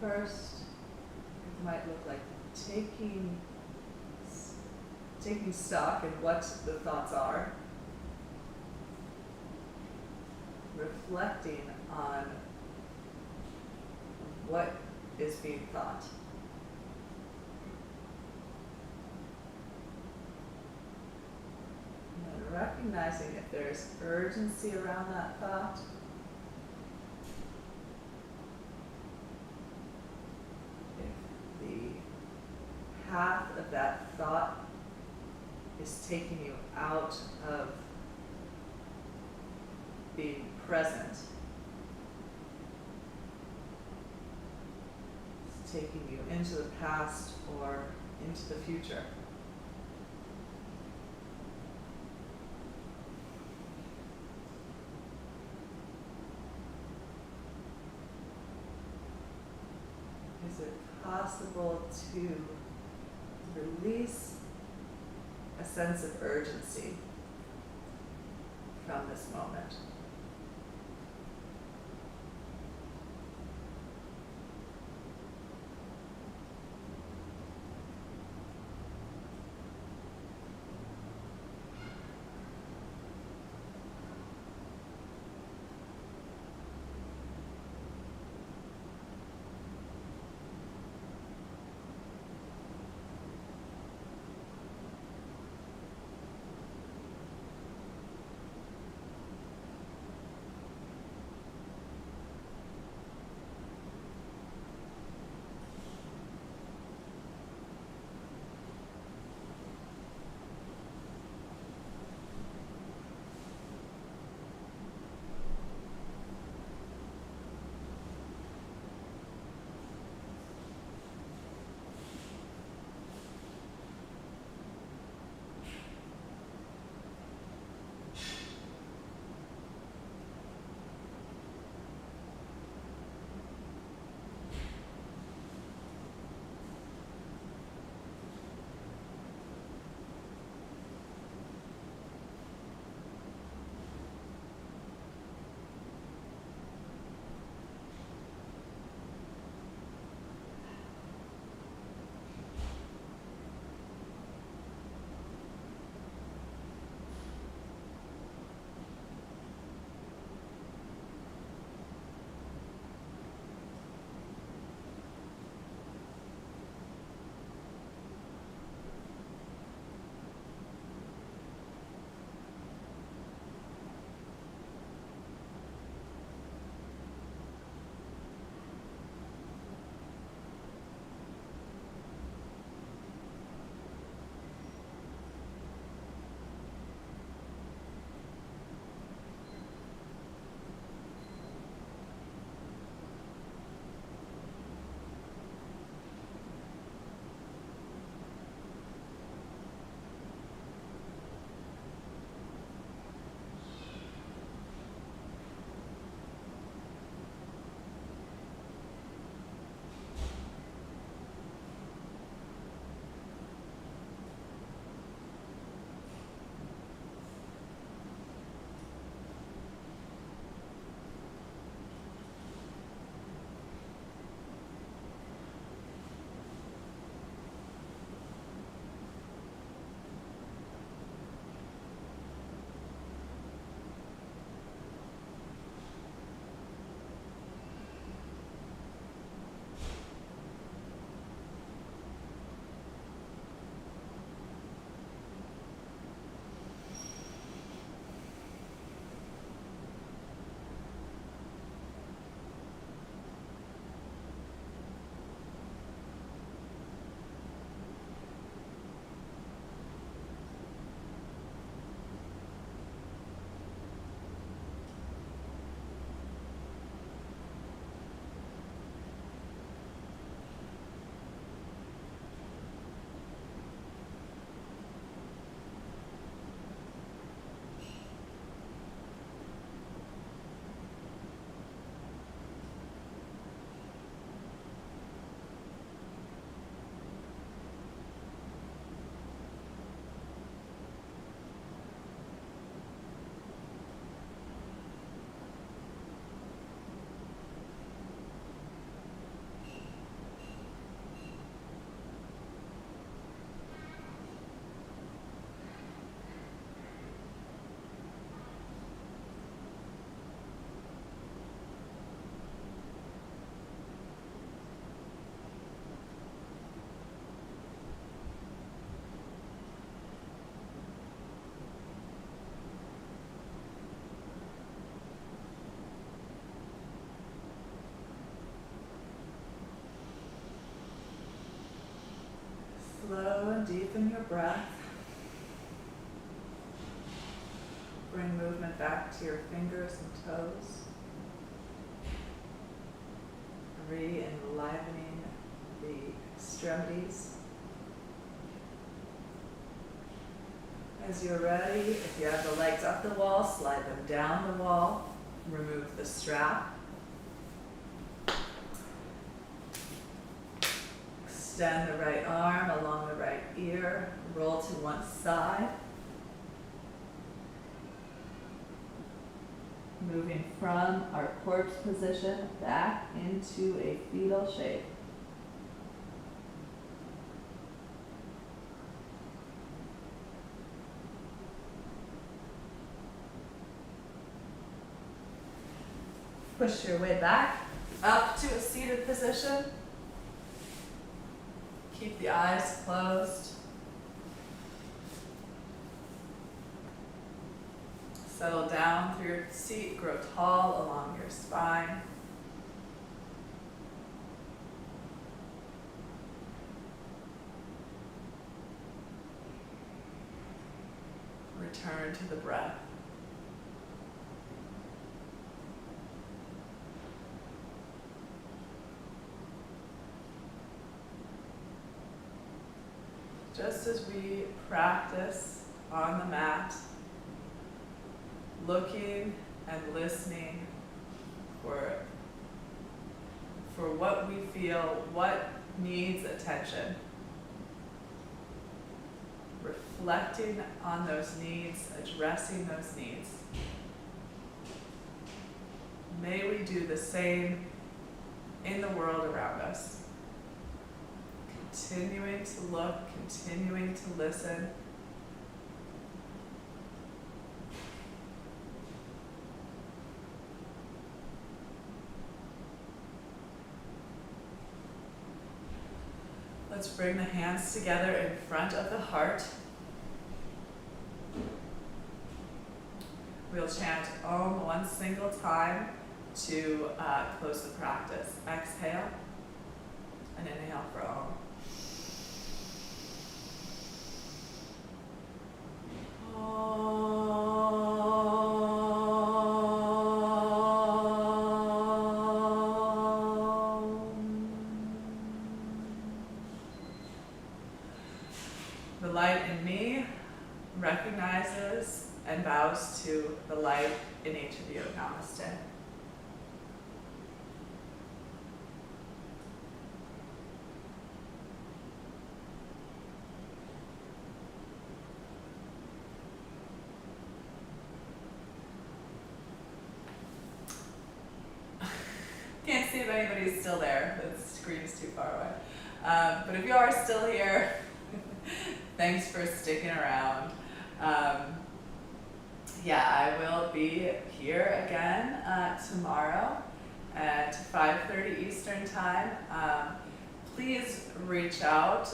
First, it might look like taking stock in what the thoughts are, reflecting on what is being thought. And then recognizing if there's urgency around that thought. If the path of that thought is taking you out of being present, it's taking you into the past or into the future. Is it possible to release a sense of urgency from this moment? slow and deepen your breath. Bring movement back to your fingers and toes. Re-enlivening the extremities. As you're ready, if you have the legs up the wall, slide them down the wall. Remove the strap. Extend the right arm along the right ear. Roll to one side. Moving from our corpse position back into a fetal shape. Push your way back up to a seated position. Keep the eyes closed. Settle down through your seat, grow tall along your spine. Return to the breath. Just as we practice on the mat, looking and listening for what we feel, what needs attention. Reflecting on those needs, addressing those needs. May we do the same in the world around us. Continuing to look, continuing to listen. Let's bring the hands together in front of the heart. We'll chant Om one single time to close the practice. Exhale and inhale for Om. The light in me recognizes and bows to the light in each of you. Namaste. Can't see if anybody's still there. The screen's too far away. But if you are still here, thanks for sticking around. I will be here again tomorrow at 5:30 Eastern Time. Please reach out.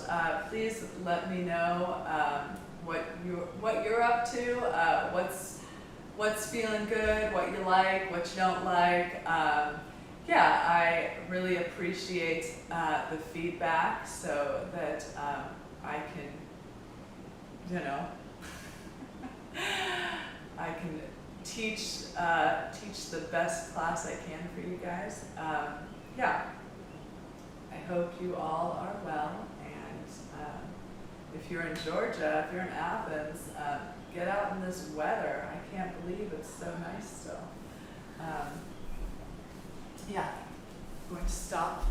Please let me know what you're up to. What's feeling good, what you like, what you don't like. I really appreciate the feedback so that I can, I can teach the best class I can for you guys. I hope you all are well, and if you're in Georgia, if you're in Athens, get out in this weather. I can't believe it's so nice still. I'm going to stop